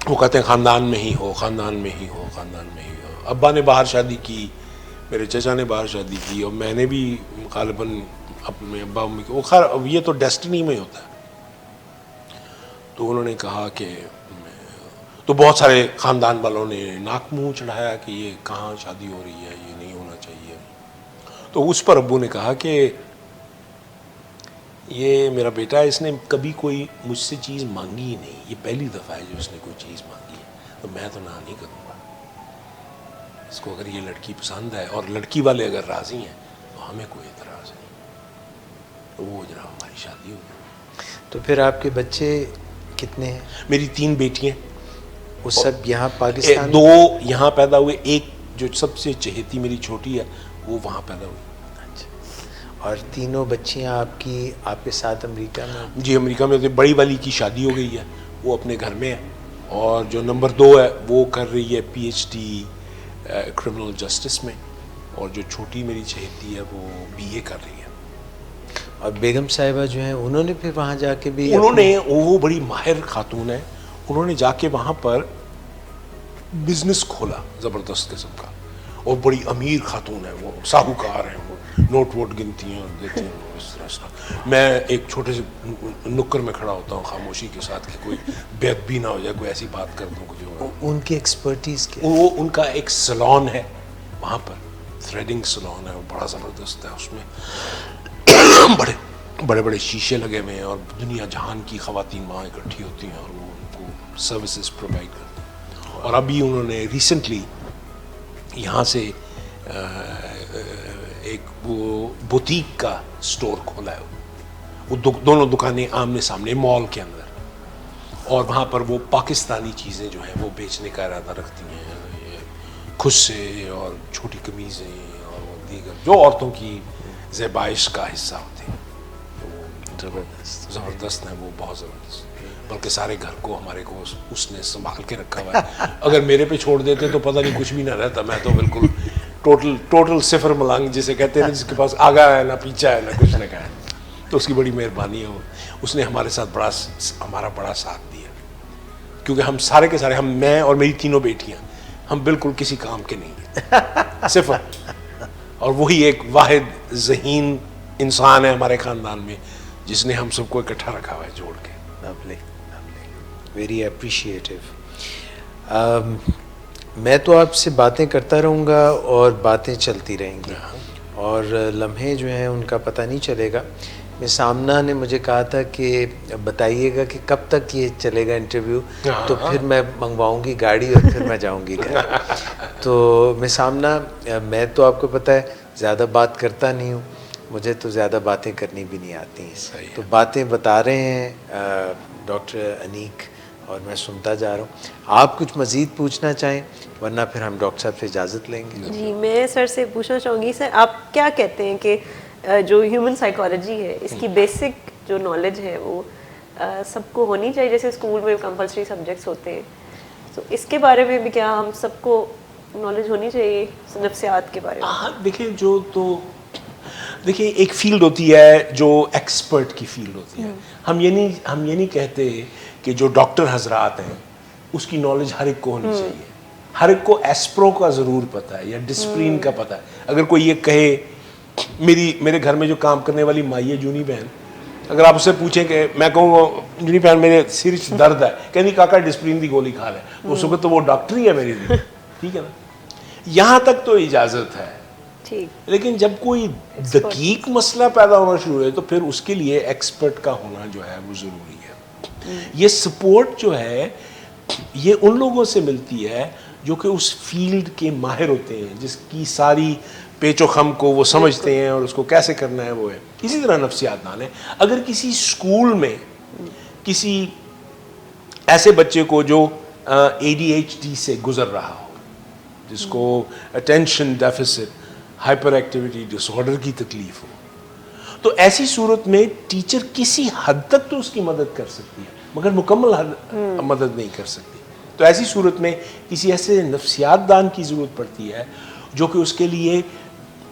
وہ کہتے ہیں خاندان میں ہی ہو, خاندان میں ہی ہو, خاندان میں ہی ہو. ابا نے باہر شادی کی, میرے چچا نے باہر شادی کی, اور میں نے بھی غالباً اپنے ابا امی کو, خیر یہ تو ڈیسٹنی میں ہوتا ہے. تو انہوں نے کہا کہ, تو بہت سارے خاندان والوں نے ناک منہ چڑھایا کہ یہ کہاں شادی ہو رہی ہے, یہ نہیں ہونا چاہیے. تو اس پر ابو نے کہا کہ یہ میرا بیٹا ہے, اس نے کبھی کوئی مجھ سے چیز مانگی ہی نہیں, یہ پہلی دفعہ ہے جو اس نے کوئی چیز مانگی ہے, تو میں تو نہ نہیں کروں گا. اس کو اگر یہ لڑکی پسند ہے اور لڑکی والے اگر راضی ہیں تو ہمیں کوئی اعتراض نہیں. تو وہ جناب ہماری شادی ہو گئی. تو پھر آپ کے بچے کتنے ہیں؟ میری 3 بیٹیاں, وہ سب یہاں پاکستان؟ 2 یہاں پیدا ہوئے, ایک جو سب سے چہیتی میری چھوٹی ہے وہ وہاں پیدا ہوئی. اور تینوں بچیاں آپ کی آپ کے ساتھ امریکہ میں؟ جی امریکہ میں. بڑی والی کی شادی ہو گئی ہے, وہ اپنے گھر میں ہے, اور جو نمبر 2 ہے وہ کر رہی ہے PhD کرمنل جسٹس میں, اور جو چھوٹی میری چہیتی ہے وہ BA کر رہی ہے. اور بیگم صاحبہ جو ہیں انہوں نے پھر وہاں جا کے بھی انہوں نے, وہ بڑی ماہر خاتون ہے, انہوں نے جا کے وہاں پر بزنس کھولا زبردست قسم کا, اور بڑی امیر خاتون ہے, وہ ساہوکار ہیں, وہ نوٹ ووٹ گنتی ہیں اور دیتی ہیں اس طرح سے. میں ایک چھوٹے سے نکر میں کھڑا ہوتا ہوں خاموشی کے ساتھ کہ کوئی بے ادبی نہ ہو جائے, کوئی ایسی بات کر دوں کچھ ہو. ان کی ایکسپرٹیز کیا؟ وہ ان کا ایک سلون ہے وہاں پر, تھریڈنگ سلون ہے, وہ بڑا زبردست ہے. اس میں بڑے بڑے شیشے لگے ہوئے ہیں, اور دنیا جہان کی خواتین وہاں اکٹھی ہوتی ہیں, اور وہ ان کو سروسز پرووائڈ کرتی ہیں. اور ابھی انہوں نے ریسنٹلی یہاں سے ایک وہ بوتیک کا سٹور کھولا ہے. وہ دونوں دکانیں آمنے سامنے مال کے اندر, اور وہاں پر وہ پاکستانی چیزیں جو ہیں وہ بیچنے کا ارادہ رکھتی ہیں, کھسے اور چھوٹی قمیضیں اور وہ دیگر جو عورتوں کی زیبائش کا حصہ ہوتے ہیں. زبردست ہیں وہ, بہت زبردست. بلکہ سارے گھر کو ہمارے کو اس نے سنبھال کے رکھا ہوا ہے. اگر میرے پہ چھوڑ دیتے تو پتہ نہیں کچھ بھی نہ رہتا. میں تو بالکل ٹوٹل صفر ملانگ جسے کہتے ہیں, جس کے پاس آگا ہے نہ پیچھا ہے نہ کچھ نہ کہا ہے. تو اس کی بڑی مہربانی ہے, اس نے ہمارے ساتھ ہمارا بڑا ساتھ دیا, کیونکہ ہم سارے کے سارے, میں اور میری 3 بیٹیاں, ہم بالکل کسی کام کے نہیں ہیں, صفر. اور وہی ایک واحد ذہین انسان ہے ہمارے خاندان میں جس نے ہم سب کو اکٹھا رکھا ہوا ہے جوڑ کے. ویری اپریشیٹیو. میں تو آپ سے باتیں کرتا رہوں گا اور باتیں چلتی رہیں گی, اور لمحے جو ہیں ان کا پتہ نہیں چلے گا. مس آمنہ نے مجھے کہا تھا کہ بتائیے گا کہ کب تک یہ چلے گا انٹرویو, تو پھر میں منگواؤں گی گاڑی اور پھر میں جاؤں گی گھر. تو مس آمنہ, میں تو آپ کو پتہ ہے زیادہ بات کرتا نہیں ہوں, مجھے تو زیادہ باتیں کرنی بھی نہیں آتی ہیں, تو باتیں بتا رہے ہیں ڈاکٹر انیک, اور میں سنتا جا رہا ہوں. آپ کچھ مزید پوچھنا چاہیں, ورنہ پھر ہم ڈاکٹر صاحب سے اجازت لیں گے. جی میں سر سے پوچھنا چاہوں گی, سر آپ کیا کہتے ہیں کہ جو ہیومن سائیکالوجی ہے اس کی بیسک جو نالج ہے وہ سب کو ہونی چاہیے, جیسے اسکول میں کمپلسری سبجیکٹس ہوتے ہیں, تو اس کے بارے میں بھی کیا ہم سب کو نالج ہونی چاہیے نفسیات کے بارے میں؟ ہاں دیکھیں ایک فیلڈ ہوتی ہے جو ایکسپرٹ کی فیلڈ ہوتی ہے. ہم یہ نہیں کہتے کہ جو ڈاکٹر حضرات ہیں اس کی نالج ہر ایک کو ہونی چاہیے. ہر ایک کو ایسپرو کا ضرور پتہ ہے یا ڈسپرین کا پتہ ہے. اگر کوئی یہ کہے میرے گھر میں جو کام کرنے والی مائی ہے جونی بہن, اگر آپ اس سے پوچھیں کہ میں کہوں جونی بہن میرے سر درد ہے, کہیں کاکا ڈسپلین دی گولی کھا لے, اس وقت تو وہ ڈاکٹر ہی ہے میرے لیے, ٹھیک ہے نا. یہاں تک تو اجازت ہے, لیکن جب کوئی دقیق مسئلہ پیدا ہونا شروع ہے تو پھر اس کے لیے ایکسپرٹ کا ہونا جو ہے وہ ضروری ہے. یہ سپورٹ جو ہے یہ ان لوگوں سے ملتی ہے جو کہ اس فیلڈ کے ماہر ہوتے ہیں, جس کی ساری پیچ و خم کو وہ سمجھتے ہیں اور اس کو کیسے کرنا ہے وہ ہے. اسی طرح نفسیات دان ہے. اگر کسی اسکول میں کسی ایسے بچے کو جو ADHD سے گزر رہا ہو, جس کو اٹینشن ڈیفیسٹ ہائپر ایکٹیویٹی ڈس آرڈر کی تکلیف ہو, تو ایسی صورت میں ٹیچر کسی حد تک تو اس کی مدد کر سکتی ہے مگر مکمل مدد نہیں کر سکتی. تو ایسی صورت میں کسی ایسے نفسیات دان کی ضرورت پڑتی ہے جو کہ اس کے لیے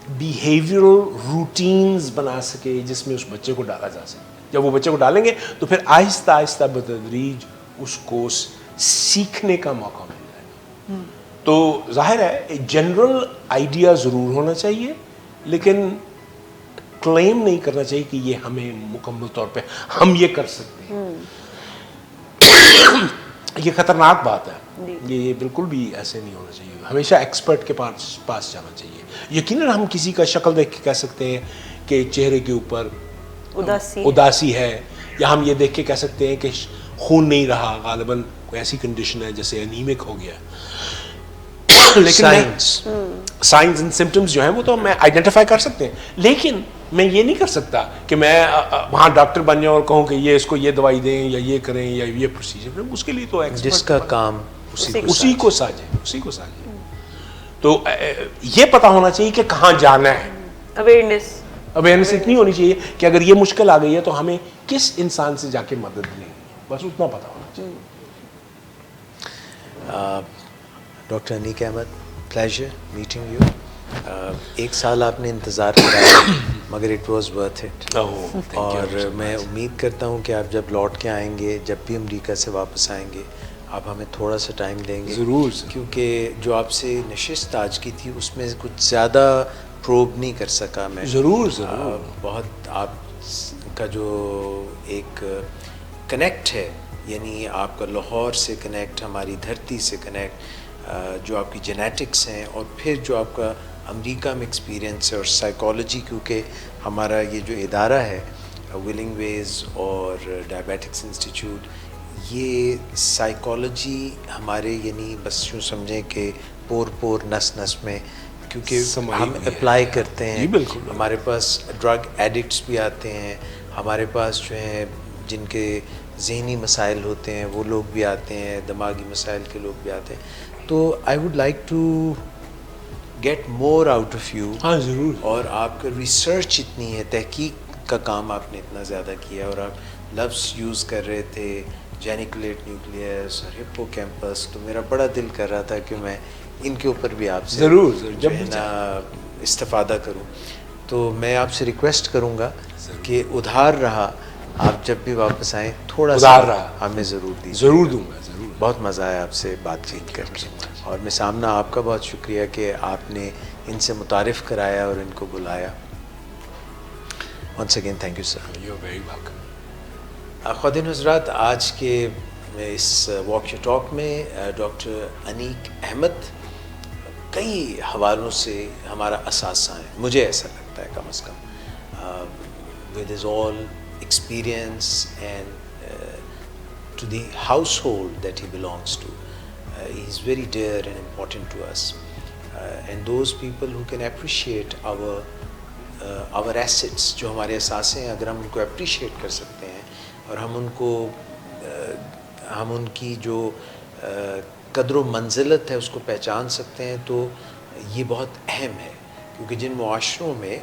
بیہیویئرل روٹینز بنا سکے جس میں اس بچے کو ڈالا جا سکے. جب وہ بچے کو ڈالیں گے تو پھر آہستہ آہستہ بتدریج اس کو سیکھنے کا موقع مل جائے گا. تو ظاہر ہے جنرل آئیڈیا ضرور ہونا چاہیے, لیکن کلیم نہیں کرنا چاہیے کہ یہ ہمیں مکمل طور پہ ہم یہ کر سکتے ہیں. یہ خطرناک بات ہے, یہ بالکل بھی ایسے نہیں ہونا چاہیے. ہمیشہ ایکسپرٹ کے پاس جانا چاہیے. یقیناً ہم کسی کا شکل دیکھ کے کہہ سکتے ہیں کہ چہرے کے اوپر اداسی ہے, یا ہم یہ دیکھ کے کہہ سکتے ہیں کہ خون نہیں رہا, غالباً کوئی ایسی کنڈیشن ہے جیسے انیمک ہو گیا. لیکن سائنز اینڈ سمپٹمز جو ہیں وہ تو میں آئیڈینٹیفائی کر سکتے ہیں, لیکن میں یہ نہیں کر سکتا کہ میں وہاں ڈاکٹر بن جاؤں اور کہوں کہ یہ اس کو یہ دوائی دیں یا یہ کریں یا یہ پروسیجر. اس کے لیے تو جس کا کام اسی کو ساجے. تو یہ پتا ہونا چاہیے کہ کہاں جانا ہے. اویئرنیس اتنی ہونی چاہیے کہ اگر یہ مشکل آ گئی ہے تو ہمیں کس انسان سے جا کے مدد لینی ہے, بس اتنا پتا ہونا چاہیے. Doctor Aneeq Ahmad, pleasure meeting you. 1 سال آپ نے انتظار کرایا مگر اٹ واز ورتھ اٹ, اور میں امید کرتا ہوں کہ آپ جب لوٹ کے آئیں گے, جب بھی امریکہ سے واپس آئیں گے, آپ ہمیں تھوڑا سا ٹائم دیں گے ضرور, کیونکہ جو آپ سے نشست آج کی تھی اس میں کچھ زیادہ پروب نہیں کر سکا میں. ضرور بہت آپ کا جو ایک کنیکٹ ہے, یعنی آپ کا لاہور سے کنیکٹ, ہماری دھرتی سے کنیکٹ, جو آپ کی جینیٹکس ہیں, اور پھر جو آپ کا امریکہ میں ایکسپیرینس ہے, اور سائیکالوجی, کیونکہ ہمارا یہ جو ادارہ ہے ولنگ ویز اور ڈائبیٹکس انسٹیٹیوٹ, یہ سائیکالوجی ہمارے یعنی بس یوں سمجھیں کہ پور نس نس میں, کیونکہ ہم اپلائی کرتے ہیں. ہمارے پاس ڈرگ ایڈکٹس بھی آتے ہیں, ہمارے پاس جو ہیں جن کے ذہنی مسائل ہوتے ہیں وہ لوگ بھی آتے ہیں, دماغی مسائل کے لوگ بھی آتے ہیں. تو I would like to get more out of you. ہاں ضرور. اور آپ کا ریسرچ اتنی ہے, تحقیق کا کام آپ نے اتنا زیادہ کیا, اور آپ لفظ یوز کر رہے تھے جینیکولیٹ نیوکلیس اور ہپو کیمپس, تو میرا بڑا دل کر رہا تھا کہ میں ان کے اوپر بھی آپ سے ضرور جو ہے نا استفادہ کروں. تو میں آپ سے ریکویسٹ کروں گا کہ ادھار رہا, آپ جب بھی واپس آئیں تھوڑا سا ہمیں ضرور دیجیے. ضرور دوں گا. بہت مزہ آیا آپ سے بات چیت کر کے, اور میں سامنا آپ کا بہت شکریہ کہ آپ نے ان سے متعارف کرایا اور ان کو بلایا. Once again thank you sir. You are very welcome. خواتین حضرات, آج کے اس واک یور ٹاک میں ڈاکٹر انیک احمد کئی حوالوں سے ہمارا اثاثہ ہیں, مجھے ایسا لگتا ہے کم از کم, with his all experience and to the household that he belongs to. He is very dear and important to us. And those people who can appreciate our assets, جو ہمارے اثاثے ہیں, اگر ہم ان کو appreciate کر سکتے ہیں اور ہم ان کی جو قدر و منزلت ہے اس کو پہچان سکتے ہیں, تو یہ بہت اہم ہے. کیونکہ جن معاشروں میں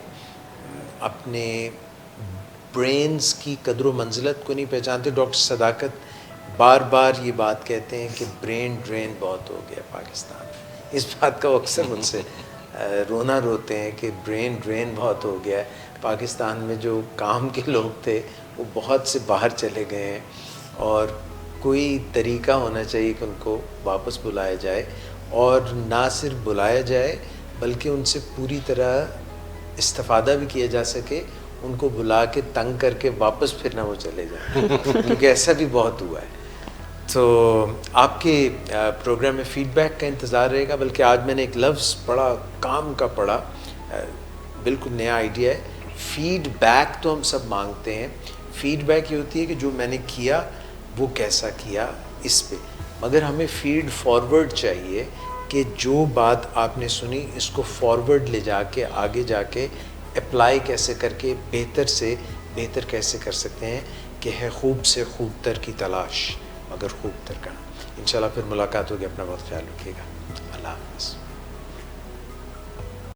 اپنے برینز کی قدر و منزلت کو نہیں پہچانتے, ڈاکٹر صداقت بار بار یہ بات کہتے ہیں کہ برین ڈرین بہت ہو گیا پاکستان. اس بات کا اکثر مجھ سے رونا روتے ہیں کہ برین ڈرین بہت ہو گیا ہے پاکستان میں. جو کام کے لوگ تھے وہ بہت سے باہر چلے گئے ہیں, اور کوئی طریقہ ہونا چاہیے کہ ان کو واپس بلایا جائے, اور نہ صرف بلایا جائے بلکہ ان سے پوری طرح استفادہ بھی کیا جا سکے, ان کو بلا کے تنگ کر کے واپس پھر نہ وہ چلے جائیں, کیونکہ ایسا بھی بہت ہوا ہے. تو آپ کے پروگرام میں فیڈ بیک کا انتظار رہے گا. بلکہ آج میں نے ایک لفظ پڑھا, کام کا پڑھا, بالکل نیا آئیڈیا ہے. فیڈ بیک تو ہم سب مانگتے ہیں, فیڈ بیک یہ ہوتی ہے کہ جو میں نے کیا وہ کیسا کیا اس پہ, مگر ہمیں فیڈ فارورڈ چاہیے کہ جو بات آپ نے سنی اس کو فارورڈ لے جا کے آگے جا کے اپلائی کیسے کر کے بہتر سے بہتر کیسے کر سکتے ہیں, کہ ہے خوب سے خوب تر کی تلاش مگر خوب تر کا. انشاءاللہ پھر ملاقات ہوگی. اپنا بہت خیال رکھیے گا. اللہ حافظ.